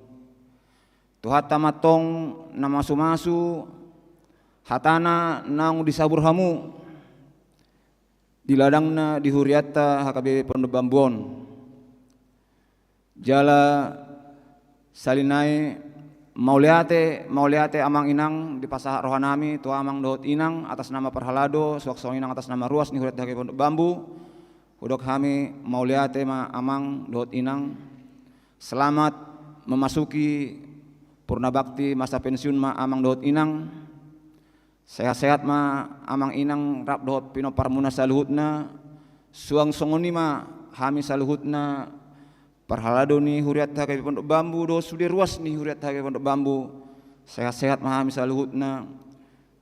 tuhata matong na masu-masu hatana nang disabur hamu di ladangna di huriata hakabe pondok bambuon jala salinai mauliate amang inang di pasah rohanami tu amang dohot inang atas nama parhalado suak-suak inang atas nama ruas ni huriata hakabe pondok bambu hudok hami mauliate ma amang dohot inang selamat memasuki purna bakti masa pensiun ma amang dohot inang sehat-sehat ma amang inang rap dohot pino parmuna saluhutna suang songoni ma hami saluhutna parhalado ni huriat hakabe pondok bambu dohot sudi ruas ni huriat hakabe pondok bambu sehat-sehat ma hami saluhutna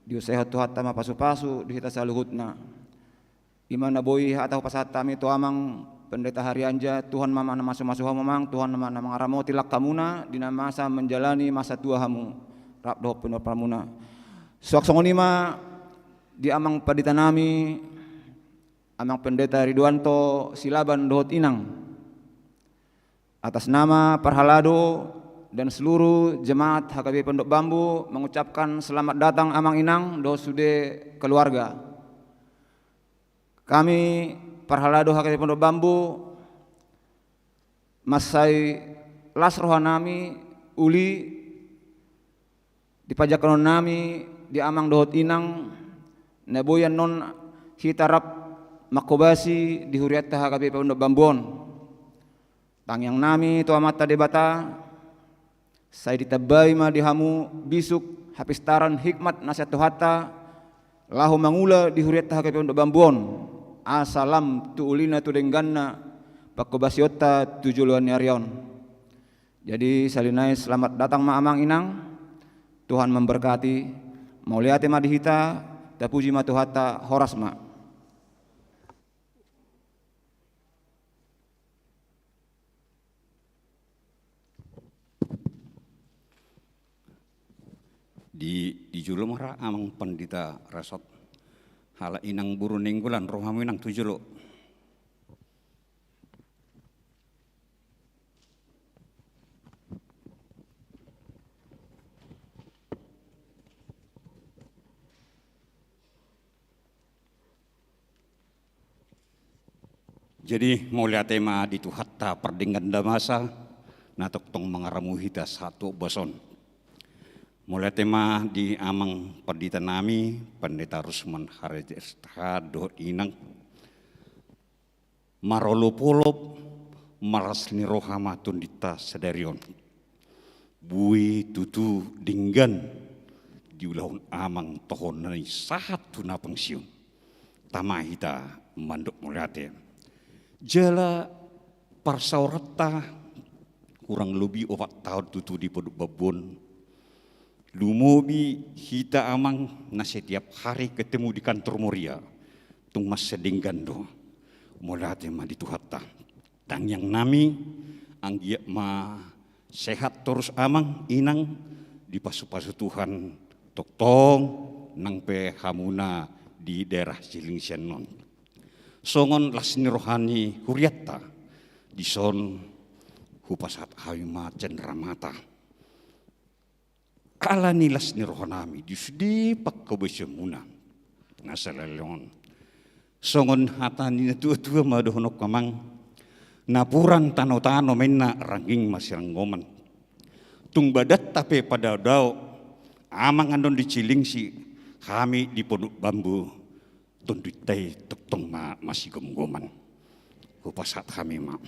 diusehat tu hatta mapasu-pasu di hita saluhutna. Imana boy atau pasat kami tu amang pendeta Haryanja, Tuhan mama nama masu hamang, Tuhan nama nama ngaramo tilak kamuna dina masa menjalani masa tua hamu rap doh penuh pramuna. Suak songonima di amang padita nami amang pendeta Ridwanto Silaban dohot inang. Atas nama Parhalado dan seluruh jemaat HKBP Pondok Bambu mengucapkan selamat datang amang inang do sude keluarga. Kami Parhalado HKBP Pondok Bambu masai las rohanami uli dipajakan nami di amang dohot inang neboyan non hitarap makobasi di huriat HKBP Pondok Bambuon. Tangyang nami tu amata debata saya ditabai ma dihamu bisuk hapistaran hikmat nasihat tuhata lahu mangula di huriat HKBP Pondok Bambuon asalam tu ulina tu dengganna pakobasiota tujuluan nyarion. Jadi salinai selamat datang ma amang inang, Tuhan memberkati, mauliate ma dihita tapuji ma tuhata horas ma. Di julum hara amang pendeta resot hala inang buru ninggulan rohamu inang tujulo. Jadi mau lihat tema di tuhatta perdinggan damasa natok tong mengaramu hita satu boson. Mulai tema di amang pendeta nami, pendeta Rusman Harjestado inang, marolopolop marasni rohamatun dita sedarion, bui tutu dinggan diulahun amang tohon nai satu na pengsiun, tamahita manduk muliate, jala parsaurata kurang lebih 4 tahun tutu di Pondok Babon. Lumobi hita amang na setiap hari ketemu di kantor Moria tung mas sedinggan do molate ma dituhatta tang yang nami anggia ma sehat terus amang inang di pasu-pasu Tuhan toktong nang pe hamuna di daerah Ciling Senon songon lasni rohani huriatta di son hupasat hayuma cendramata kala nilas ni rohanami di pakkobesemuna nasalelon songon hatani tua-tua madohonok kamang napuran tano-tano menna rangging masirang ngoman tung badat tape pada dao amang andon di Cilingsi kami di Pondok Bambu tundutai tuktong ma masih gom-goman hupasat kami ma.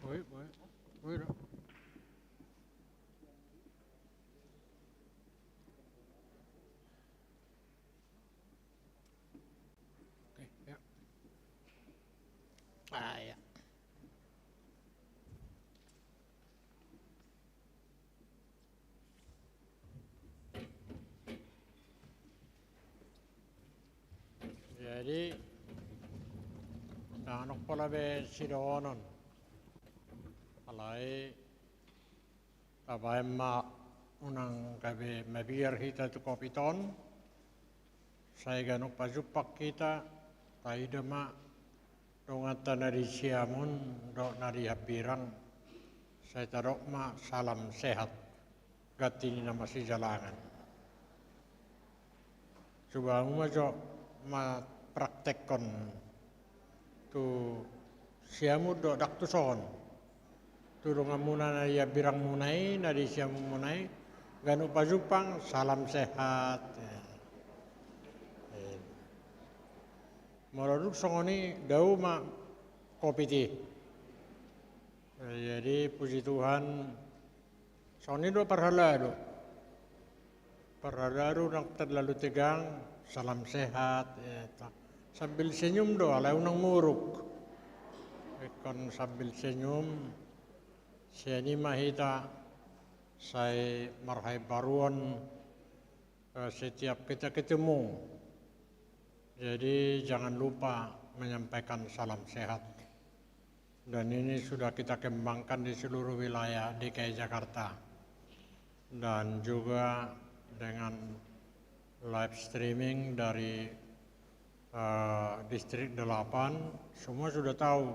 Wait. Okay, yeah. Yeah. Jadi, nanok pala be sidonon. Alai tabai ma unang kabe mabiar kita tu kopiton. Saya ganok pajupak kita taida ma dongata nari siamun do nari hapirang. Saya tarok ma salam sehat gatini nama si jalangan. Coba majo ma praktekon tu siamu do dak tu son. turungan muna na iya birang munai, na di siya munai, ganu pajupang, salam sehat. Maruduk songoni dau ma kopiti. Jadi puji Tuhan, songoni do parhalado. Parhalado nak terlalu tegang, salam sehat. Sambil senyum do, alai unang muruk. Kon sambil senyum, saya ni mahita, saya marhai baruan setiap kita ketemu. Jadi jangan lupa menyampaikan salam sehat. Dan ini sudah kita kembangkan di seluruh wilayah DKI Jakarta. Dan juga dengan live streaming dari Distrik 8, semua sudah tahu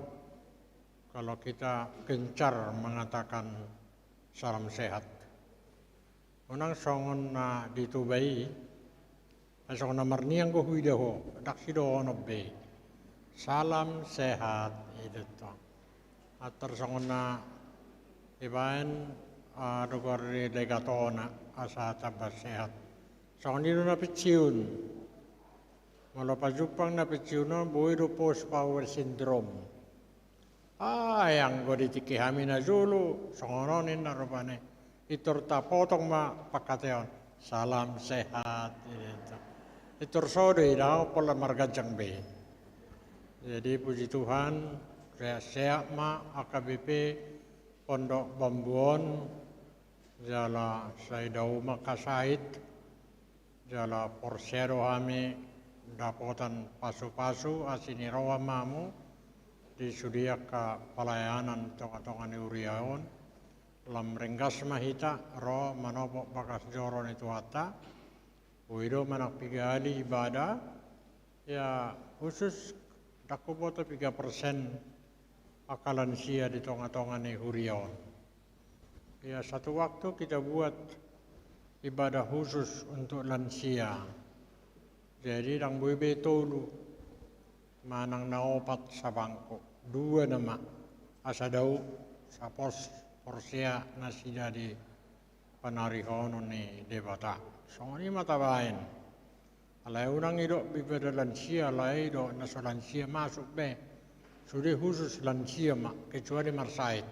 kalau kita gencar mengatakan salam sehat. Unang songon na ditubai, songon na marniang ko huidaho, daksido onobbe. Salam sehat itu. Atar songon na ibaen dogor legatona asa tabas sehat. Songon dito na pitsiun. Malo pajupang na pitsiun na buhay do post power syndrome. Yang gue ditikihami na Zulu, songononin na rupane. Itur tapotong ma pakateon, salam sehat. Itur sode daw pola margajang be. Jadi puji Tuhan, saya ma AKBP Pondok Bambuon, jala saya daw makasait, jala porsero kami dapotan pasu-pasu asini rawa mamu. Di sudia ka pelayanan tonga-tonga uriaon lam renggas mahita ro manopo bakas joron itu hata uido manak pigali ibadah ya khusus dakupoto 3% akalan sia di tonga-tonga uriaon. Ya satu waktu kita buat ibadah khusus untuk lansia. Jadi dang buibe tolu manang naopat sa bangko. 2 nama asa dau sa porsia nasida di panarihono ni debata. Songoni mata bain. Alai unang ido bibada lansia alai ido naso lansia masuk be. Sudah khusus lansia mak kecuali marsait.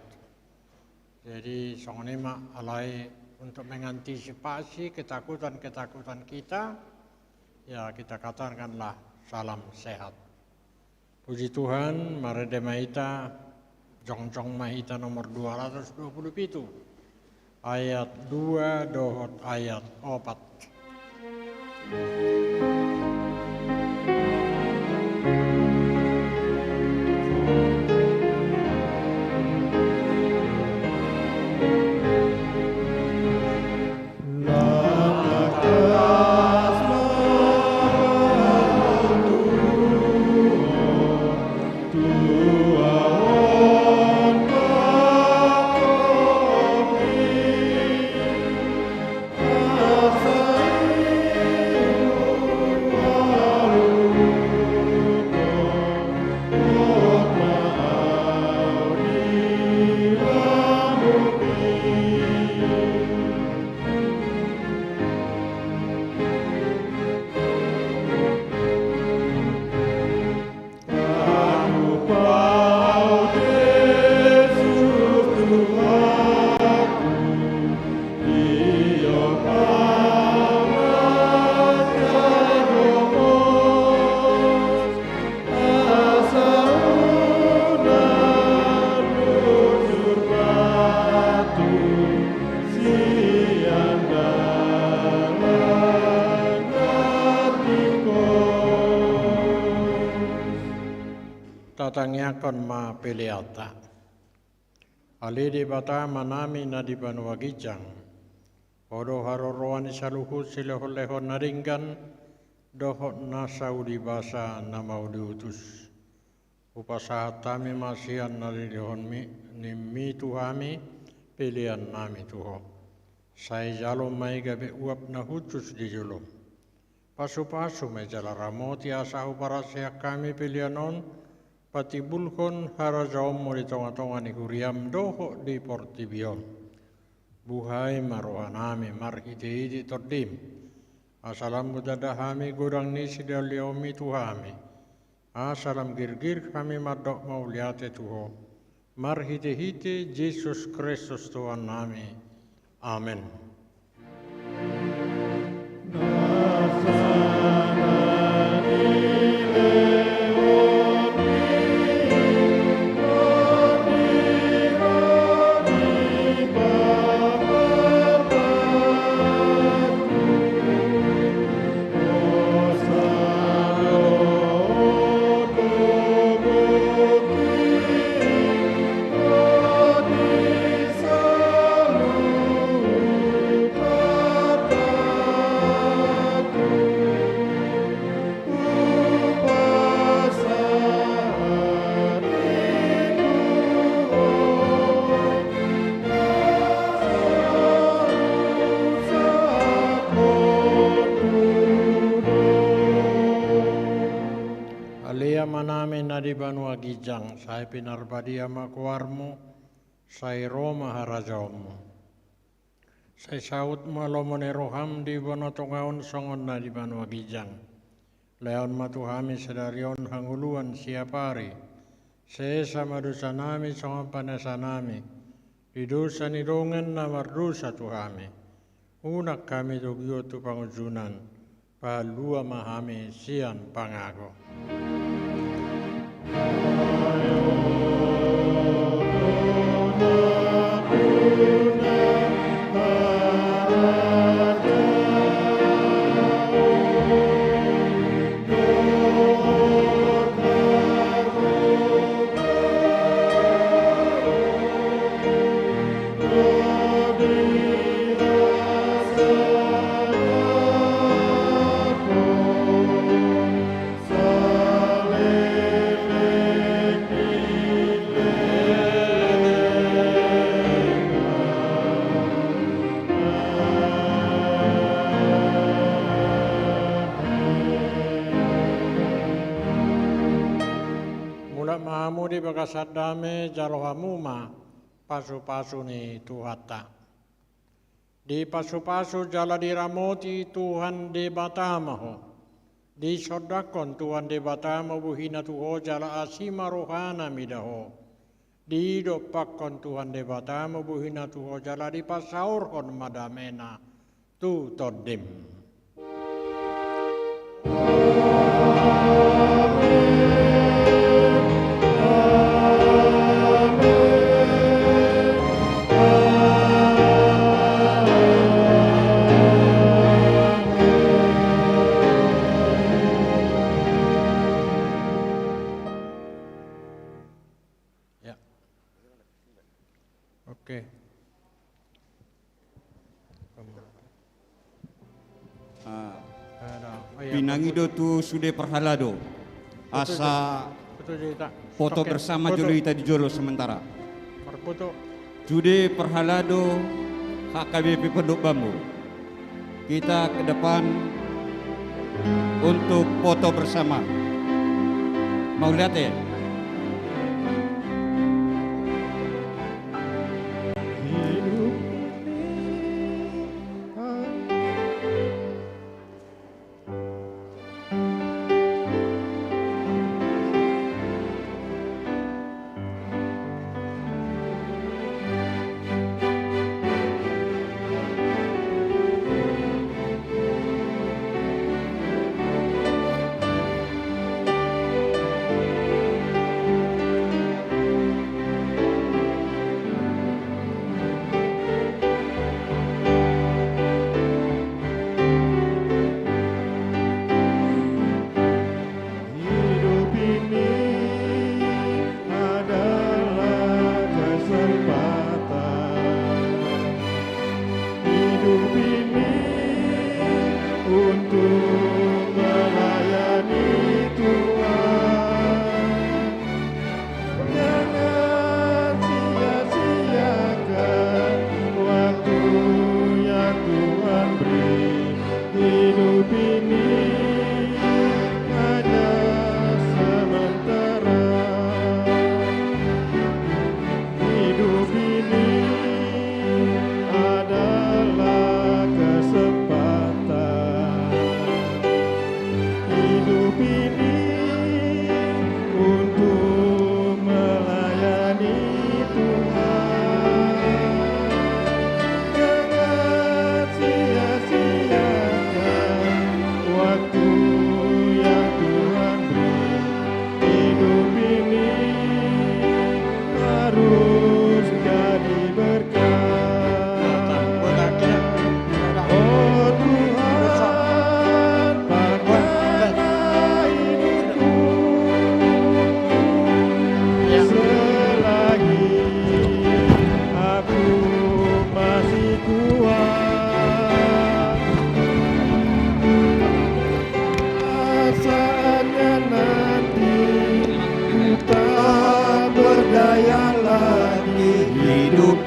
Jadi songoni mak alai untuk mengantisipasi ketakutan-ketakutan kita, ya kita katakanlah salam sehat. Puji Tuhan, Marede Mahita, Jongjong Mahita nomor 227, ayat 2 dohot ayat 4. Tatangyakan ma piliata. Ali di bata manami na di banwagijang. Odo haroroan isaluhut silahol-lehon naringgan. Dohot na saudi basa na mau diutus. Upasahat tami masian narilihon ni mi tuhami pilihan nami tuho. Sai jalo mai gabe uap na hutus di julum. Pasu-pasu me jala ramoti asahu parasya kami pilihanon. patibulhon harajaomo di tonga-tonga ni huriam doho di portibion. Buhay marohanami marhiti tordim. Asalam budadahami gudang ni sidaliomi tuhami. Asalam girgir kami madok mauliate tuho. Marhiti-hiti Yesus Kristus Tuhan nami. Amin. Di Banua Gijang, saya pinarbadia makuarmu, saya Roma harajaomu. Saya saut malomone roham di bonotongaon songon na di Banua Gijang. Leon matuhami sedarion hanguluan siapari. Saya sama dosa nami songon panasa nami. Di dosa nidongen na mardosa tuhami. Unak kami tugyo tu pangujunan. Palua mahami sian pangago. Di bakasadame jalohamuma pasu-pasu ni tuhata. Di pasu-pasu jala diramoti Tuhan di batamaho. Di sodakon Tuhan di batamo buhina tuho jala asima rohana midaho. Di dopakon Tuhan di batamo buhina tuho jala di pasaurhon madamena tu todim. Pinangido tu sude perhalado asa foto bersama Jolita di Jolo sementara. Sude perhalado HKBP Pondok Bambu. Kita ke depan untuk foto bersama. Mau lihat ya?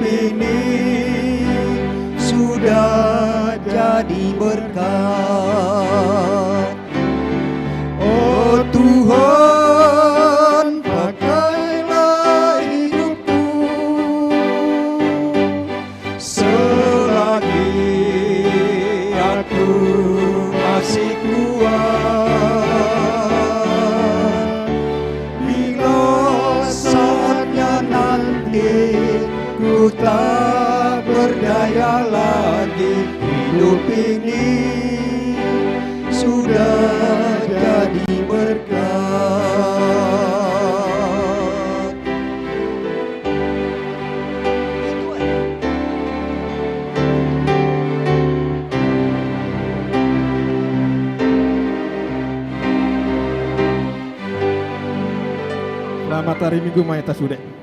ini sudah jadi berkat. Oh Tuhan, pakailah hidupku selagi aku masih kuat. Bila saatnya nanti ku tak berdaya lagi, hidup ini sudah jadi berkat. Selamat hari Minggu Maeta Sude.